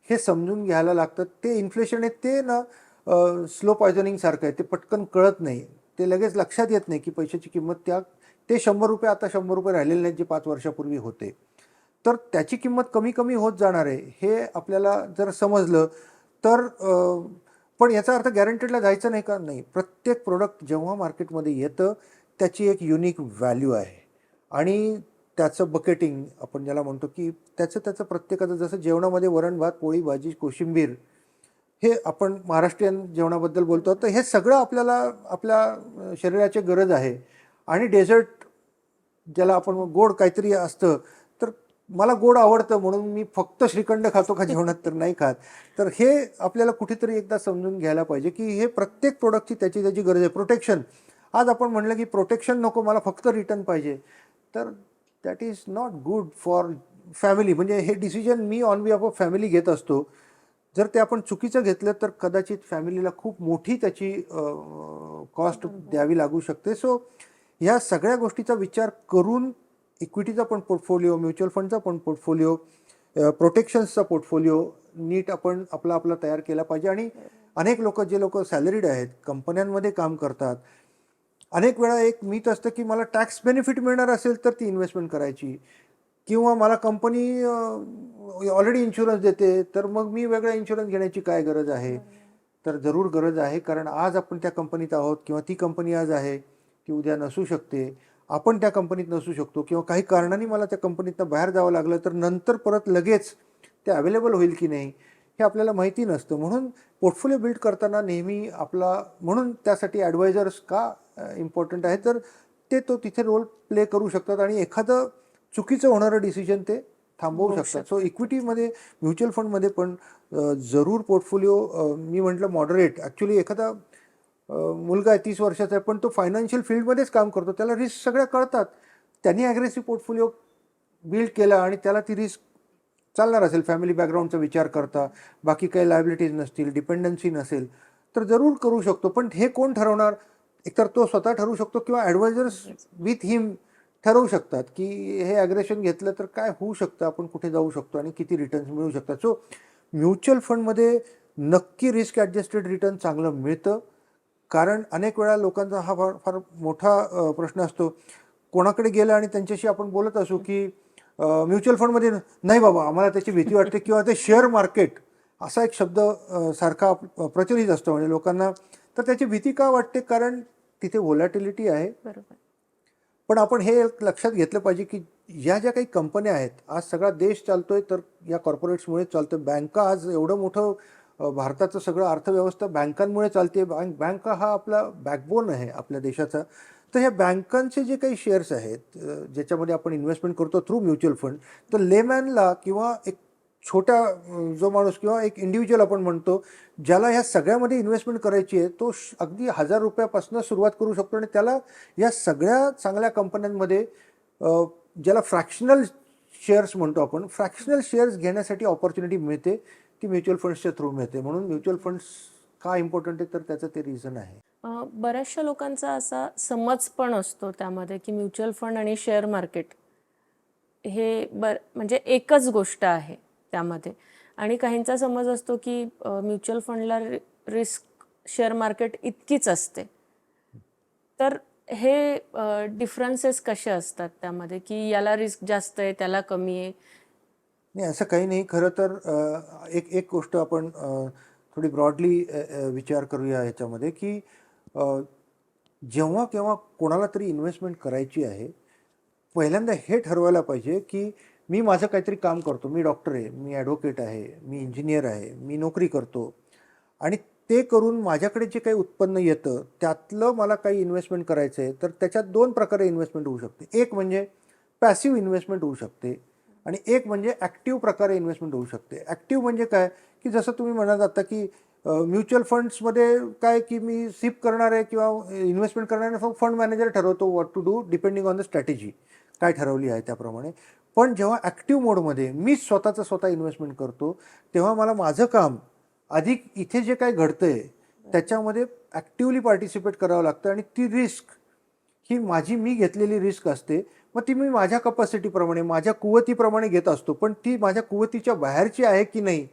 हे समजून घ्यायला लागतं. ते इन्फ्लेशन आहे ते ना स्लो पॉयझनिंग सारखं आहे, ते पटकन कळत नाही, ते लगेच लक्षात येत नाही की पैशाची किंमत ते 100 रुपये आता 100 रुपये राहिलेले नाहीत जे 5 वर्षापूर्वी होते. तर त्याची किंमत कमी कमी होत जाणार आहे हे आपल्याला जर समजलं तर पण याचा अर्थ गॅरंटेडला जायचं नाही का? नाही. प्रत्येक प्रोडक्ट जेव्हा मार्केटमध्ये येतं त्याची एक युनिक व्हॅल्यू आहे आणि त्याचं बकेटिंग आपण ज्याला म्हणतो की त्याचं प्रत्येकाचं, जसं जेवणामध्ये वरण भात पोळी भाजी कोशिंबीर हे आपण महाराष्ट्रीयन जेवणाबद्दल बोलतो, तर हे सगळं आपल्याला आपल्या शरीराची गरज आहे. आणि डेझर्ट ज्याला आपण गोड काहीतरी असतं, तर मला गोड आवडतं म्हणून मी फक्त श्रीखंड खातो का जेवणात? तर नाही खात. तर हे आपल्याला कुठेतरी एकदा समजून घ्यायला पाहिजे की हे प्रत्येक प्रोडक्टची त्याची त्याची गरज आहे. प्रोटेक्शन, आज आपण म्हणलं की प्रोटेक्शन नको, मला फक्त रिटर्न पाहिजे, तर that is not good for family. म्हणजे हे decision me on behalf of family घेत असतो. जर ते आपण चुकीचं घेतलं तर कदाचित फॅमिलीला खूप मोठी त्याची कॉस्ट द्यावी लागू शकते. सो ह्या सगळ्या गोष्टीचा विचार करून इक्विटीचा पण पोर्टफोलिओ, म्युच्युअल फंडचा पण पोर्टफोलिओ, प्रोटेक्शन्सचा पोर्टफोलिओ नीट आपण आपला तयार केला पाहिजे. आणि अनेक लोक, जे लोक सॅलरीड आहेत, कंपन्यांमध्ये काम करतात, अनेक वेळा एक मीथ असतं की मला टॅक्स बेनिफिट मिळणार असेल तर ती इन्व्हेस्टमेंट करायची, किंवा मला कंपनी ऑलरेडी इन्शुरन्स देते तर मग मी वेगळा इन्शुरन्स घेण्याची काय गरज आहे? तर जरूर गरज आहे, कारण आज आपण त्या कंपनीत आहोत किंवा ती कंपनी आज आहे, ती उद्या नसू शकते. आपण त्या कंपनीत नसू शकतो किंवा काही कारणाने मला त्या कंपनीतनं बाहेर जावं लागलं तर नंतर परत लगेच ते अवेलेबल होईल की नाही हे आपल्याला माहिती नसतं. म्हणून पोर्टफोलिओ बिल्ड करताना नेहमी म्हणून त्यासाठी ॲडवायझर्स का इम्पॉर्टंट आहे, तर ते तिथे रोल प्ले करू शकतात आणि एखादं चुकीचं होणारं डिसिजन ते थांबवू शकतात. सो इक्विटीमध्ये, म्युच्युअल फंडमध्ये पण जरूर पोर्टफोलिओ, मी म्हटलं मॉडरेट. ॲक्च्युली एखादा मुलगा आहे 30 वर्षाचा आहे, पण तो फायनान्शियल फील्डमध्येच काम करतो, त्याला रिस्क सगळ्या कळतात, त्यांनी ॲग्रेसिव्ह पोर्टफोलिओ बिल्ड केला आणि त्याला ती रिस्क चालणार असेल, फॅमिली बॅकग्राऊंडचा विचार करता, बाकी काही लायबिलिटीज नसतील, डिपेंडन्सी नसेल, तर जरूर करू शकतो. पण हे कोण ठरवणार? एकतर तो स्वतः ठरवू शकतो किंवा ॲडवायझर्स विथ हिम ठरवू शकतात की हे ॲग्रेशन घेतलं तर काय होऊ शकतं, आपण कुठे जाऊ शकतो आणि किती रिटर्न्स मिळू शकतात. सो म्युच्युअल फंडमध्ये नक्की रिस्क ॲडजस्टेड रिटर्न चांगलं मिळतं, कारण अनेक वेळा लोकांचा हा फार फार मोठा प्रश्न असतो. कोणाकडे गेलं आणि त्यांच्याशी आपण बोलत असू की म्युच्युअल फंडमध्ये नाही बाबा, आम्हाला त्याची भीती वाटते, किंवा ते शेअर मार्केट असा एक शब्द सारखा प्रचलित असतो म्हणजे लोकांना. तर त्याची भीती का वाटते? कारण तिथे व्होलॅटिलिटी आहे. बरोबर. पण आपण हे लक्षात घेतलं पाहिजे की या ज्या काही कंपन्या आहेत, आज सगळा देश चालतोय तर या कॉर्पोरेट्समुळे चालतोय. बँका, आज एवढं मोठं भारताचं सगळं अर्थव्यवस्था बँकांमुळे चालते. बँका हा आपला बॅकबोन आहे आपल्या देशाचा. तर ह्या बँकांचे जे काही शेअर्स आहेत ज्याच्यामध्ये आपण इन्व्हेस्टमेंट करतो थ्रू म्युच्युअल फंड, तर लेमॅनला किंवा एक छोटा जो माणूस किंवा एक इंडिव्हिज्युअल आपण म्हणतो, ज्याला ह्या सगळ्यामध्ये इन्व्हेस्टमेंट करायची आहे, तो अगदी 1000 रुपयापासून सुरुवात करू शकतो आणि त्याला या सगळ्या चांगल्या कंपन्यांमध्ये ज्याला फ्रॅक्शनल शेअर्स म्हणतो आपण, फ्रॅक्शनल शेअर्स घेण्यासाठी ऑपॉर्च्युनिटी मिळते, ती म्युच्युअल फंड्सच्या थ्रू मिळते. म्हणून म्युच्युअल फंड्स का इम्पॉर्टंट आहे, तर त्याचं ते रिझन आहे. बऱ्याचशा लोकांचा असा समज पण असतो त्यामध्ये की म्युच्युअल फंड आणि शेअर मार्केट हे म्हणजे एकच गोष्ट आहे त्यामध्ये. आणि काहींचा समज असतो की म्युच्युअल फंडला रिस्क शेअर मार्केट इतकीच असते. तर हे डिफरन्सेस कसे असतात त्यामध्ये, की याला रिस्क जास्त आहे त्याला कमी आहे? नाही, असं काही नाही. खरं तर एक गोष्ट आपण थोडी ब्रॉडली विचार करूया ह्याच्यामध्ये की जेव्हा केव्हा कोणाला तरी इन्व्हेस्टमेंट करायची आहे, पहिल्यांदा हे ठरवायला पाहिजे की मी माझं काहीतरी काम करतो, मी डॉक्टर आहे, मी ॲडव्होकेट आहे, मी इंजिनियर आहे, मी नोकरी करतो आणि ते करून माझ्याकडे जे काही उत्पन्न येतं त्यातलं मला काही इन्व्हेस्टमेंट करायचं आहे, तर त्याच्यात 2 प्रकारे इन्व्हेस्टमेंट होऊ शकते. एक म्हणजे पॅसिव्ह इन्व्हेस्टमेंट होऊ शकते आणि एक म्हणजे ॲक्टिव्ह प्रकारे इन्व्हेस्टमेंट होऊ शकते. ॲक्टिव्ह म्हणजे काय, की जसं तुम्ही म्हणाल आता की म्युच्युअल फंड्समध्ये काय की मी सिप करणार आहे किंवा इन्व्हेस्टमेंट करणार आहे, फंड मॅनेजर ठरवतो what to do depending on the strategy काय ठरवली आहे त्याप्रमाणे. पण जेव्हा ॲक्टिव्ह मोडमध्ये मीच स्वतः इन्व्हेस्टमेंट करतो, तेव्हा मला माझं काम अधिक इथे जे काही घडतंय त्याच्यामध्ये ॲक्टिव्हली पार्टिसिपेट करावं लागतं आणि ती रिस्क ही मी घेतलेली रिस्क असते. मग ती मी माझ्या कपॅसिटीप्रमाणे माझ्या कुवतीप्रमाणे घेत असतो, पण ती माझ्या कुवतीच्या बाहेरची आहे की नाही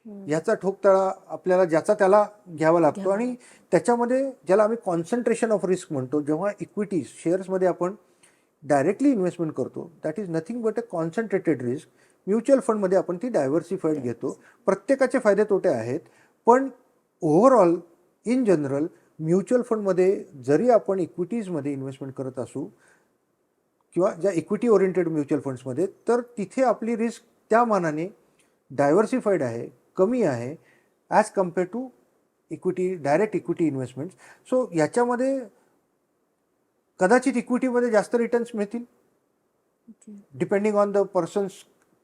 ह्याचा ठोकताळा आपल्याला ज्याचा त्याला घ्यावा लागतो. आणि त्याच्यामध्ये ज्याला आम्ही कॉन्सन्ट्रेशन ऑफ रिस्क म्हणतो, जेव्हा इक्विटीज शेअर्समध्ये आपण डायरेक्टली इन्व्हेस्टमेंट करतो, that is nothing but a concentrated risk. Mutual फंडमध्ये आपण ती डायव्हर्सिफाईड घेतो. प्रत्येकाचे फायदे तोटे आहेत, पण ओव्हरऑल इन जनरल म्युच्युअल फंडमध्ये जरी आपण इक्विटीजमध्ये इन्व्हेस्टमेंट करत असू किंवा ज्या इक्विटी ओरिएंटेड म्युच्युअल फंड्समध्ये, तर तिथे आपली रिस्क त्या मानाने डायव्हर्सिफाईड आहे, कमी आहे as compare to direct equity investments. So याच्यामध्ये कदाचित इक्विटीमध्ये जास्त रिटर्न्स मिळतील depending on the person's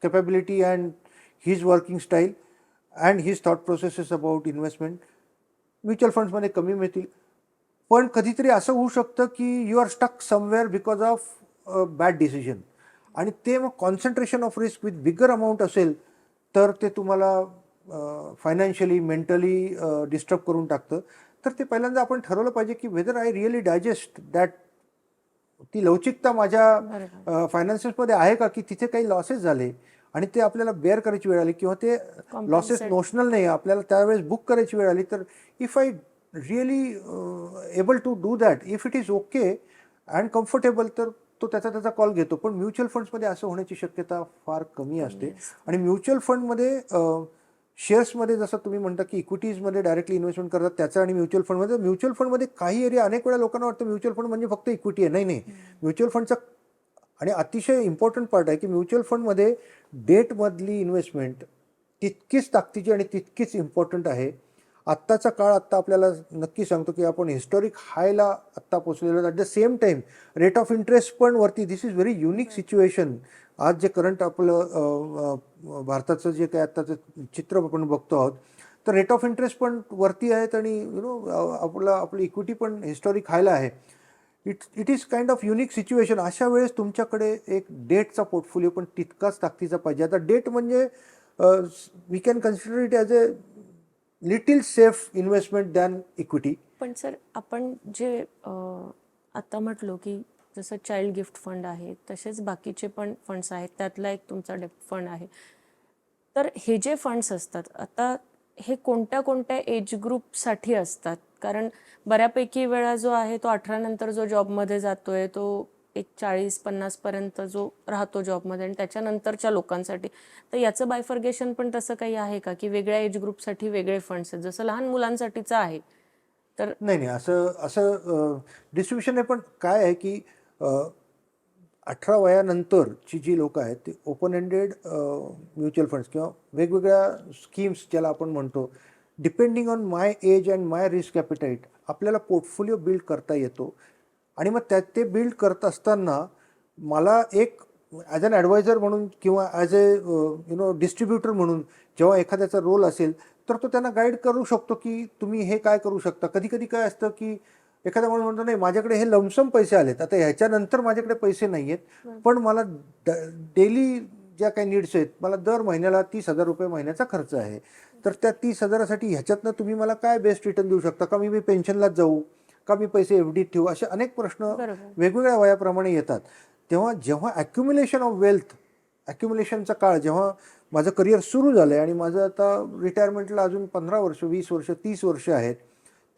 capability and his working style and his thought processes about investment. Mutual फंड्समध्ये कमी मिळतील, पण कधीतरी असं होऊ शकतं की you are stuck somewhere because of bad decision, आणि ते मग concentration of risk with bigger amount असेल तर ते तुम्हाला फायनान्शियली मेंटली डिस्टर्ब करून टाकतं. तर ते पहिल्यांदा आपण ठरवलं पाहिजे की whether I really digest that, ती लवचिकता माझ्या फायनान्सेसमध्ये आहे का, की तिथे काही लॉसेस झाले आणि ते आपल्याला बेअर करायची वेळ आली किंवा ते लॉसेस नोशनल नाही आपल्याला त्यावेळेस बुक करायची वेळ आली, तर if I really able to do that, if it is okay and comfortable, तर तो त्याचा कॉल घेतो. पण म्युच्युअल फंड्समध्ये असं होण्याची शक्यता फार कमी असते. आणि म्युच्युअल फंडमध्ये शेअर्समध्ये जसं तुम्ही म्हणता की इक्विटीजमध्ये डायरेक्टली इन्व्हेस्टमेंट करतात त्याचं, आणि म्युच्युअल फंडमध्ये काही एरिया अनेक वेळा लोकांना वाटतं म्युच्युअल फंड म्हणजे फक्त इक्विटी आहे. नाही, म्युच्युअल फंडचा आणि अतिशय इम्पॉर्टंट पार्ट आहे की म्युच्युअल फंडमध्ये डेटमधली इन्व्हेस्टमेंट तितकीच ताकदीची आणि तितकीच इम्पॉर्टंट आहे. आत्ताचा काळ आत्ता आपल्याला नक्की सांगतो की आपण हिस्टॉरिक हायला आत्ता पोचलेलो. At the same time rate of interest पण वरती. This is very unique situation. आज जे करंट आपलं भारताचं जे काय आत्ताचं चित्र आपण बघतो आहोत, तर रेट ऑफ इंटरेस्ट पण वरती आहेत आणि आपली इक्विटी पण हिस्टॉरिक हायला आहे. It is kind of unique situation. अशा वेळेस तुमच्याकडे एक डेटचा पोर्टफोलिओ पण तितकाच ताकदीचा पाहिजे. आता डेट म्हणजे we can consider it as a little safe investment than equity. पण सर, आपण जे आता म्हटलो की जसं चाइल्ड गिफ्ट फंड आहे, तसेच बाकीचे पण फंड्स आहेत, त्यातला एक तुमचा डेप्ट फंड आहे. तर हे जे फंड्स असतात, आता हे कोणत्या कोणत्या एज ग्रुपसाठी असतात? कारण बऱ्यापैकी वेळा जो आहे तो 18 नंतर जो जॉबमध्ये जातोय, तो एक 40-50 पर्यंत जो राहतो जॉबमध्ये, आणि त्याच्यानंतरच्या लोकांसाठी. तर याचं बायफर्गेशन पण तसं काही आहे का, की वेगळ्या एज ग्रुपसाठी वेगळे फंड्स आहेत, जसं लहान मुलांसाठीचं आहे? तर नाही, असं डिस्ट्रीब्युशन आहे. पण काय आहे की 18 वयानंतरची जी लोक आहेत ते ओपन एंडेड म्युच्युअल फंड्स किंवा वेगवेगळ्या स्कीम्स ज्याला आपण म्हणतो, depending on my age and my risk appetite आपल्याला पोर्टफोलिओ बिल्ड करता येतो. आणि मग ते बिल्ड करत असताना मला एक ॲज अन ॲडवायझर म्हणून किंवा ॲज अ डिस्ट्रीब्युटर म्हणून जेव्हा एखाद्याचा रोल असेल, तर तो त्यांना गाईड करू शकतो की तुम्ही हे काय करू शकता. कधी कधी काय असतं की एखादा माणूस म्हणतो नाही माझ्याकडे हे लमसम पैसे आलेत, आता ह्याच्यानंतर माझ्याकडे पैसे नाही आहेत, पण मला डेली ज्या काही नीड्स आहेत, मला दर महिन्याला 30,000 रुपये महिन्याचा खर्च आहे, तर त्या 30,000साठी ह्याच्यातनं तुम्ही मला काय बेस्ट रिटर्न देऊ शकता का, मी पेन्शनलाच जाऊ का, मी पैसे एफ डी ठेवू, असे अनेक प्रश्न वेगवेगळ्या वयाप्रमाणे येतात. तेव्हा जेव्हा ॲक्युम्युलेशन ऑफ वेल्थ, ॲक्युम्युलेशनचा काळ जेव्हा माझं करिअर सुरू झालं आहे आणि माझं आता रिटायरमेंटला अजून 15 वर्ष 20 वर्ष 30 वर्ष आहेत,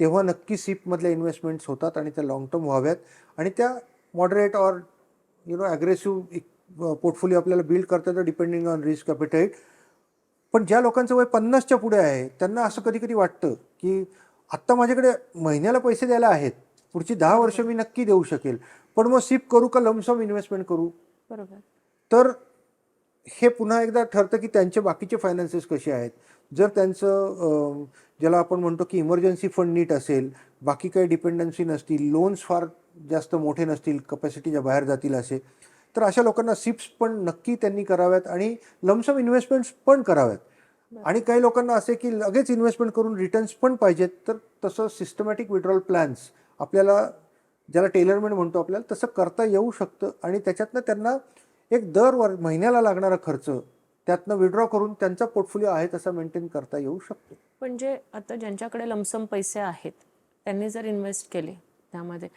तेव्हा नक्की सिपमधल्या इन्व्हेस्टमेंट्स होतात आणि त्या लाँग टर्म व्हाव्यात आणि त्या मॉडरेट ऑर ॲग्रेसिव्ह पोर्टफोलिओ आपल्याला बिल्ड करता येतं डिपेंडिंग ऑन रिस्क ॲपिटाईट. पण ज्या लोकांचं वय 50च्या पुढे आहे त्यांना असं कधी कधी वाटतं की आत्ता माझ्याकडे महिन्याला पैसे द्यायला आहेत, पुढची 10 वर्ष मी नक्की देऊ शकेल, पण मग सिप करू का लमसम इन्व्हेस्टमेंट करू. बरोबर. तर हे पुन्हा एकदा ठरतं की त्यांचे बाकीचे फायनान्सेस कसे आहेत. जर त्यांचं ज्याला आपण म्हणतो की इमर्जन्सी फंड नीट असेल, बाकी काही डिपेंडन्सी नसतील, लोन्स फार जास्त मोठे नसतील, कपॅसिटीच्या बाहेर जातील असे, तर अशा लोकांना सिप्स पण नक्की त्यांनी कराव्यात आणि लमसम इन्व्हेस्टमेंट्स पण कराव्यात. आणि काही लोकांना असे की लगेच इन्व्हेस्टमेंट करून रिटर्न्स पण पाहिजेत, तर तसं सिस्टमॅटिक विड्रॉल प्लॅन्स आपल्याला, ज्याला टेलरमेड म्हणतो आपल्याला, तसं करता येऊ शकतं. आणि त्याच्यातनं त्यांना एक महिन्याला लागणारा खर्च त्यातनं विड्रॉ करून त्यांचा पोर्टफोलिओ आहे तसा मेंटेन करता येऊ शकतो. म्हणजे आता ज्यांच्याकडे लमसम पैसे आहेत त्यांनी जर इन्व्हेस्ट केले त्यामध्ये,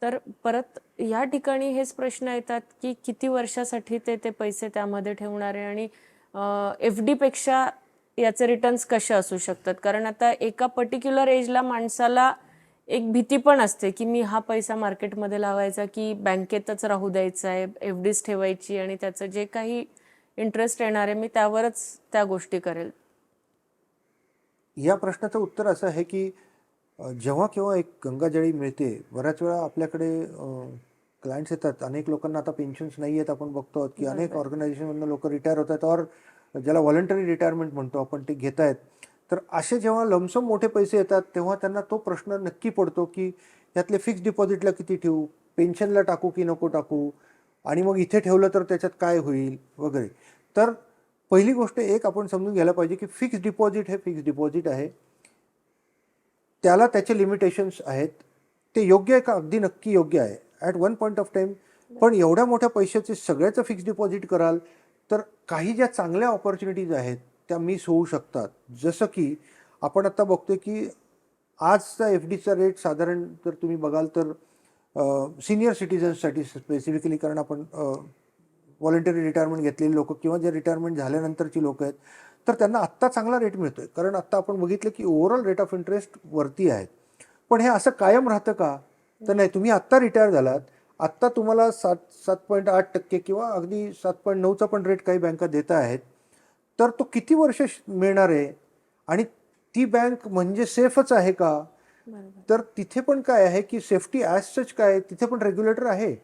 तर परत या ठिकाणी हेच प्रश्न येतात की किती वर्षासाठी ते पैसे त्यामध्ये ठेवणार आहे आणि एफ डीपेक्षा याचे रिटर्न्स कसे असू शकतात. कारण आता एका पर्टिक्युलर एजला माणसाला एक भीती पण असते की मी हा पैसा मार्केटमध्ये लावायचा की बँकेतच राहू द्यायचा आहे, एफ डीच ठेवायची आणि त्याचं जे काही इंटरेस्ट येणार आहे मी त्यावरच त्या गोष्टी करेल. या प्रश्नाचं उत्तर असं आहे की जेव्हा केव्हा एक गंगाजळी मिळते, बऱ्याच वेळा आपल्याकडे क्लायंट्स येतात, अनेक लोकांना आता पेन्शन्स नाही आहेत, आपण बघतो आहोत की अनेक ऑर्गनायझेशनमधून लोक रिटायर होत आहेत, और ज्याला व्हॉलंटरी रिटायरमेंट म्हणतो आपण ते घेत आहेत. तर असे जेव्हा लमसम मोठे पैसे येतात तेव्हा त्यांना तो प्रश्न नक्की पडतो की यातले फिक्स डिपॉझिटला किती ठेवू, पेन्शनला टाकू की नको टाकू, आणि मग इथे ठेवलं तर त्याच्यात काय होईल वगैरे. तर पहिली गोष्ट एक आपण समजून घ्यायला पाहिजे की फिक्स डिपॉझिट हे फिक्स डिपॉझिट आहे, त्याला त्याचे लिमिटेशन्स आहेत. ते योग्य आहे का? अगदी नक्की योग्य आहे at one point of time. पण एवढ्या मोठ्या पैशाचे सगळ्याचं फिक्स डिपॉझिट कराल तर काही ज्या चांगल्या ऑपॉर्च्युनिटीज आहेत त्या मिस होऊ शकतात. जसं की आपण आता बघतोय की आजचा एफ डीचा रेट साधारण जर तुम्ही बघाल तर सिनियर सिटीजन्ससाठी स्पेसिफिकली, कारण आपण व्हॉलंटरी रिटायरमेंट घेतलेली लोक किंवा जे रिटायरमेंट झाल्यानंतरची लोक आहेत, तर त्यांना आत्ता चांगला रेट मिळतोय. कारण आत्ता आपण बघितलं की ओव्हरऑल रेट ऑफ इंटरेस्ट वरती आहेत. पण हे असं कायम राहतं का? तर नाही. तुम्ही आत्ता रिटायर झालात, आत्ता तुम्हाला 7.8% किंवा अगदी 7.9चा पण रेट काही बँका देत आहेत. तर तो किती वर्ष मिळणार आहे आणि ती बँक म्हणजे सेफच आहे का? तर तिथे पण काय आहे की सेफ्टी ॲज सच काय, तिथे पण रेग्युलेटर आहे.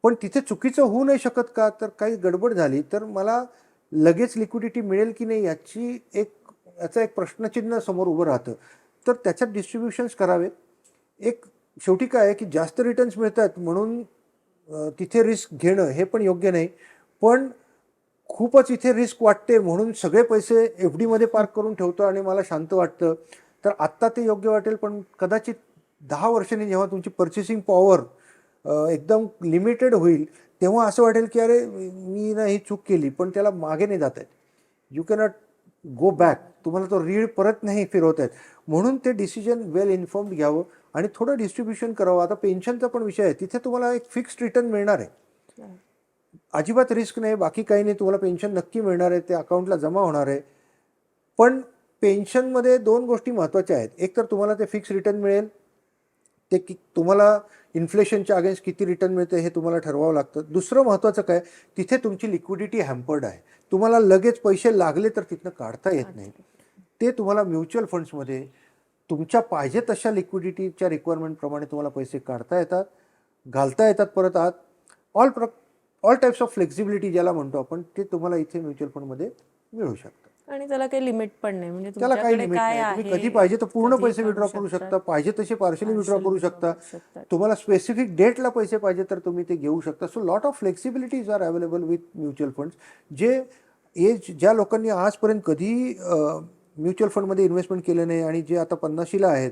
पण तिथे चुकीचं होऊ नाही शकत का? तर काही गडबड झाली तर मला लगेच लिक्विडिटी मिळेल की नाही याचा एक प्रश्नचिन्ह समोर उभं राहतं. तर त्याच्यात डिस्ट्रीब्युशन्स करावेत. एक शेवटी काय आहे की जास्त रिटर्न्स मिळतात म्हणून तिथे रिस्क घेणं हे पण योग्य नाही. पण खूपच इथे रिस्क वाटते म्हणून सगळे पैसे एफ डीमध्ये पार्क करून ठेवतो आणि मला शांत वाटतं, तर आत्ता ते योग्य वाटेल. पण कदाचित 10 वर्षांनी जेव्हा तुमची पर्चेसिंग पॉवर एकदम लिमिटेड होईल तेव्हा असं वाटेल की अरे मी ना ही चूक केली, पण त्याला मागे नाही जात आहेत. You cannot go back. तुम्हाला तो रीळ परत नाही फिरवत आहेत. म्हणून ते डिसिजन वेल इन्फॉर्म्ड घ्यावं आणि थोडं डिस्ट्रीब्युशन करावं. आता पेन्शनचा पण विषय आहे, तिथे तुम्हाला एक फिक्स्ड रिटर्न मिळणार आहे, अजिबात रिस्क नाही, बाकी काही नाही. तुम्हाला पेन्शन नक्की मिळणार आहे, ते अकाउंटला जमा होणार आहे. पण पेन्शनमध्ये 2 गोष्टी महत्त्वाच्या आहेत. एक तर तुम्हाला ते फिक्स रिटर्न मिळेल, ते तुम्हाला इन्फ्लेशनच्या अगेन्स्ट किती रिटर्न मिळते हे तुम्हाला ठरवावं लागतं. दुसरं महत्त्वाचं काय, तिथे तुमची लिक्विडिटी हॅम्पर्ड आहे. तुम्हाला लगेच पैसे लागले तर तिथनं काढता येत नाही. ते तुम्हाला म्युच्युअल फंड्समध्ये तुमच्या पाहिजे तशा लिक्विडिटीच्या रिक्वायरमेंटप्रमाणे तुम्हाला पैसे काढता येतात, घालता येतात परत आत. ऑल टाईप्स ऑफ फ्लेक्झिबिलिटी ज्याला म्हणतो आपण, ते तुम्हाला इथे म्युच्युअल फंडमध्ये मिळू शकतं. आणि त्याला काही लिमिट पण नाही, म्हणजे त्याला काही तुमच्याकडे लिमिट काय नाही. तुम्ही आहे, कधी पाहिजे तर पूर्ण कधी पैसे काढू विड्रॉ करू शकतात, शकता, पाहिजे तसे पार्शली विड्रॉ partially करू withdraw शकता. करू शकतात. तुम्हाला स्पेसिफिक डेटला पैसे पाहिजे तर तुम्ही ते घेऊ शकता. So lot of flexibilities are available with mutual funds. ज्या लोकांनी आजपर्यंत कधी म्युच्युअल फंडमध्ये इन्व्हेस्टमेंट केलं नाही आणि जे आता 50शीला आहेत,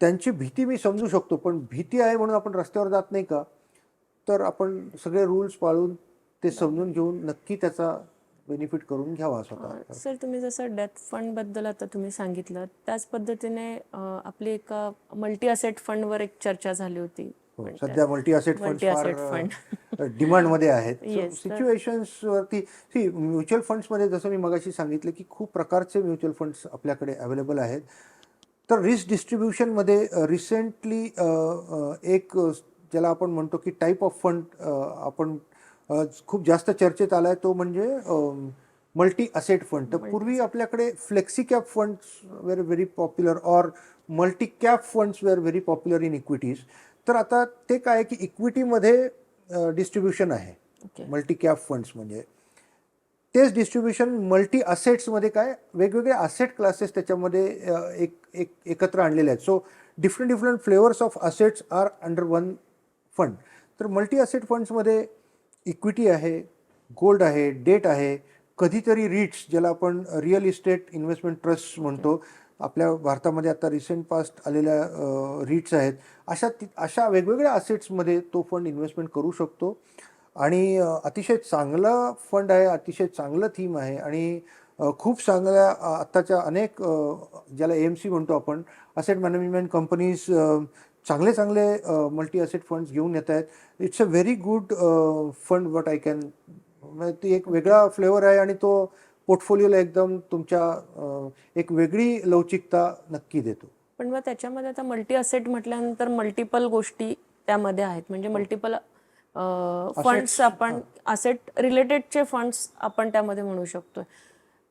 त्यांची भीती मी समजू शकतो. पण भीती आहे म्हणून आपण रस्त्यावर जात नाही का? तर आपण सगळे रूल्स पाळून ते समजून घेऊन नक्की त्याचा बेनिफिट करून घ्यावा स्वतः. सर, तुम्ही जसं डेथ फंड बद्दल आता तुम्ही सांगितलं, त्याच पद्धतीने आपली एका मल्टी असेट फंडवर एक चर्चा झाली होती. सध्या मल्टी असेट फंड्स Multi-asset फार fund. डिमांडमध्ये आहेत. Yes, सिच्युएशन्सवरती म्युच्युअल फंड्समध्ये जसं मी मगाशी सांगितलं की खूप प्रकारचे म्युच्युअल फंड्स आपल्याकडे अवेलेबल आहेत. तर रिस्क डिस्ट्रीब्युशनमध्ये रिसेंटली एक ज्याला आपण म्हणतो की टाईप ऑफ फंड आपण खूप जास्त चर्चेत आला आहे, तो म्हणजे मल्टी असेट फंड. तर पूर्वी आपल्याकडे flexi cap funds were very popular, और multi cap funds were very popular in equities. तर आता ते काय आहे की इक्विटीमध्ये डिस्ट्रीब्युशन आहे मल्टी कॅप फंड्स म्हणजे. तेच डिस्ट्रीब्युशन मल्टी असेट्समध्ये काय, वेगवेगळे असेट क्लासेस त्याच्यामध्ये एकत्र आणलेले आहेत. So different flavours of assets are under one fund. तर मल्टी असेट फंड्समध्ये इक्विटी आहे, गोल्ड आहे, डेट आहे, कधीतरी रिट्स ज्याला आपण रिअल इस्टेट इन्व्हेस्टमेंट ट्रस्ट म्हणतो. आपल्या भारतामध्ये आता रिसेंट पास्ट आलेल्या रिट्स आहेत. अशा वेगवेगळ्या असेट्समध्ये तो फंड इन्व्हेस्टमेंट करू शकतो आणि अतिशय चांगला फंड आहे, अतिशय चांगलं थीम आहे आणि खूप चांगल्या आत्ताच्या अनेक ज्याला AMC म्हणतो आपण, असेट मॅनेजमेंट कंपनीज चांगले चांगले मल्टी असेट फंड्स घेऊन येत आहेत. It's a very good fund what I can, ती एक वेगळा फ्लेवर आहे आणि तो पोर्टफोलिओला एकदम तुमच्या एक वेगळी लवचिकता नक्की देतो. पण मग त्याच्यामध्ये आता मल्टी असेट म्हटल्यानंतर मल्टिपल गोष्टी त्यामध्ये आहेत, म्हणजे मल्टिपल फंड्स आपण असेट रिलेटेडचे फंड्स आपण त्यामध्ये म्हणू शकतोय.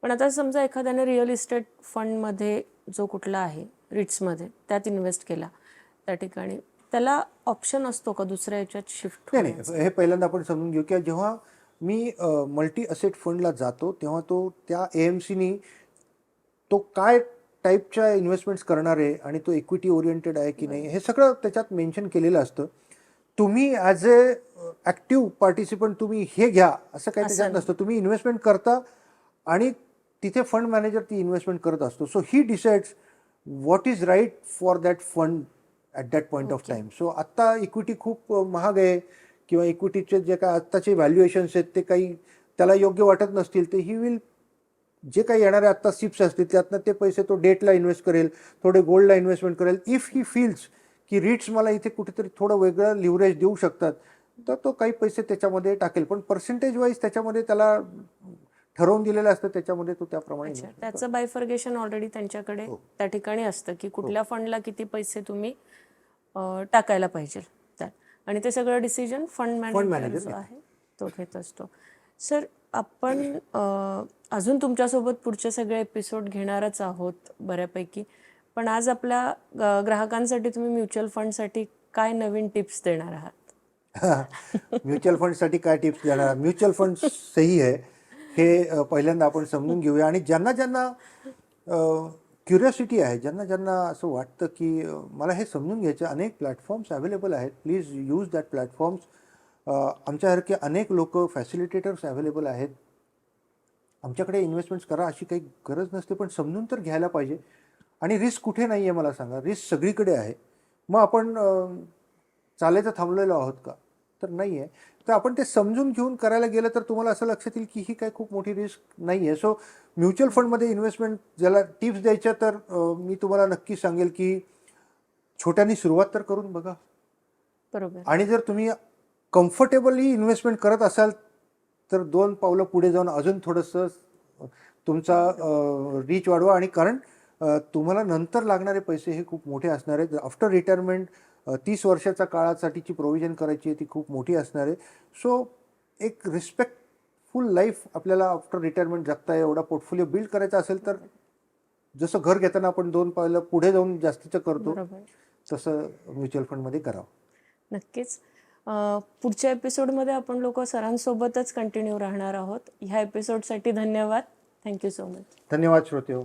पण आता समजा एखाद्याने रिअल इस्टेट फंडमध्ये जो कुठला आहे रिट्समध्ये त्यात इन्व्हेस्ट केला, त्या ठिकाणी त्याला ऑप्शन असतो का दुसऱ्या याच्यात शिफ्ट? नाही नाही, हे पहिल्यांदा आपण समजून घेऊ की जेव्हा मी मल्टी असेट फंडला जातो तेव्हा तो त्या AMCनी तो काय टाईपच्या इन्व्हेस्टमेंट्स करणार आहे आणि तो इक्विटी ओरिएंटेड आहे की नाही हे सगळं त्याच्यात मेन्शन केलेलं असतं. तुम्ही ॲज ए ॲक्टिव्ह पार्टिसिपंट तुम्ही हे घ्या असं काही त्याच्यात नसतं. तुम्ही इन्व्हेस्टमेंट करता आणि तिथे फंड मॅनेजर ती इन्व्हेस्टमेंट करत असतो. So he decides what is right for that fund at that point of time. सो आत्ता इक्विटी खूप महाग आहे किंवा इक्विटीचे जे काय आत्ताचे व्हॅल्युएशन्स आहेत ते काही त्याला योग्य वाटत नसतील, तर ही विल जे काही येणारे आत्ता सिप्स असतील त्यातनं ते पैसे तो डेटला इन्व्हेस्ट करेल, थोडे गोल्डला इन्व्हेस्टमेंट करेल. इफ ही फील्स की रिट्स मला इथे कुठेतरी थोडं वेगळं लिव्हरेज देऊ शकतात, तर तो काही पैसे त्याच्यामध्ये टाकेल. पण पर्सेंटेज वाईज त्याच्यामध्ये त्याला ठरवून दिलेलं असतं, त्याच्यामध्ये तो त्याप्रमाणे त्याचं बायफर्गेशन ऑलरेडी त्यांच्याकडे त्या ठिकाणी असतं की कुठल्या फंडला किती पैसे तुम्ही टाकायला पाहिजे त्यात, आणि ते सगळं डिसिजन फंड मॅनेजर जो आहे तो घेत असतो. सर, आपण अजून तुमच्यासोबत पुढचे सगळे एपिसोड घेणारच आहोत बऱ्यापैकी, पण आज आपल्या ग्राहकांसाठी तुम्ही म्युच्युअल फंडसाठी काय नवीन टिप्स देणार आहात? म्युच्युअल फंडसाठी काय टिप्स देणार? म्युच्युअल फंड सही आहे हे पहिल्यांदा आपण समजून घेऊया. आणि ज्यांना ज्यांना क्युरिओसिटी आहे, ज्यांना ज्यांना असं वाटतं की मला हे समजून घ्यायचं, अनेक प्लॅटफॉर्म्स अवेलेबल आहेत. Please use that platforms. आमच्यासारखे अनेक लोक फॅसिलिटेटर्स अवेलेबल आहेत. आमच्याकडे इन्व्हेस्टमेंट्स करा अशी काही गरज नसते, पण समजून तर घ्यायला पाहिजे. आणि रिस्क कुठे नाही आहे मला सांगा, रिस्क सगळीकडे आहे. मग आपण चालायचं थांबलेलो आहोत का? तर नाही आहे. तर आपण ते समजून घेऊन करायला गेलं तर तुम्हाला असं लक्षात येईल की ही काय खूप मोठी रिस्क नाही आहे. सो म्युच्युअल फंडमध्ये इन्व्हेस्टमेंट ज्याला टिप्स द्यायच्या, तर मी तुम्हाला नक्की सांगेल की छोट्यानी सुरुवात तर करून बघा. बरोबर. आणि जर तुम्ही कम्फर्टेबली इन्व्हेस्टमेंट करत असाल तर 2 पावलं पुढे जाऊन अजून थोडंसं तुमचा रीच वाढवा. आणि कारण तुम्हाला नंतर लागणारे पैसे हे खूप मोठे असणार आहेत. आफ्टर रिटायरमेंट 30 वर्षाच्या काळासाठीची प्रोव्हिजन करायची आहे, ती खूप मोठी असणार आहे. सो एक रिस्पेक्टफुल लाईफ आपल्याला आफ्टर रिटायरमेंट जगता एवढा पोर्टफोलिओ बिल्ड करायचा असेल तर जसं घर घेताना आपण 2 पावलं पुढे जाऊन जास्तीचं करतो, तसं म्युच्युअल फंडमध्ये करावं. नक्कीच. पुढच्या एपिसोडमध्ये आपण लोक सरांसोबतच कंटिन्यू राहणार आहोत. ह्या एपिसोडसाठी धन्यवाद. Thank you so much. धन्यवाद श्रोते हो.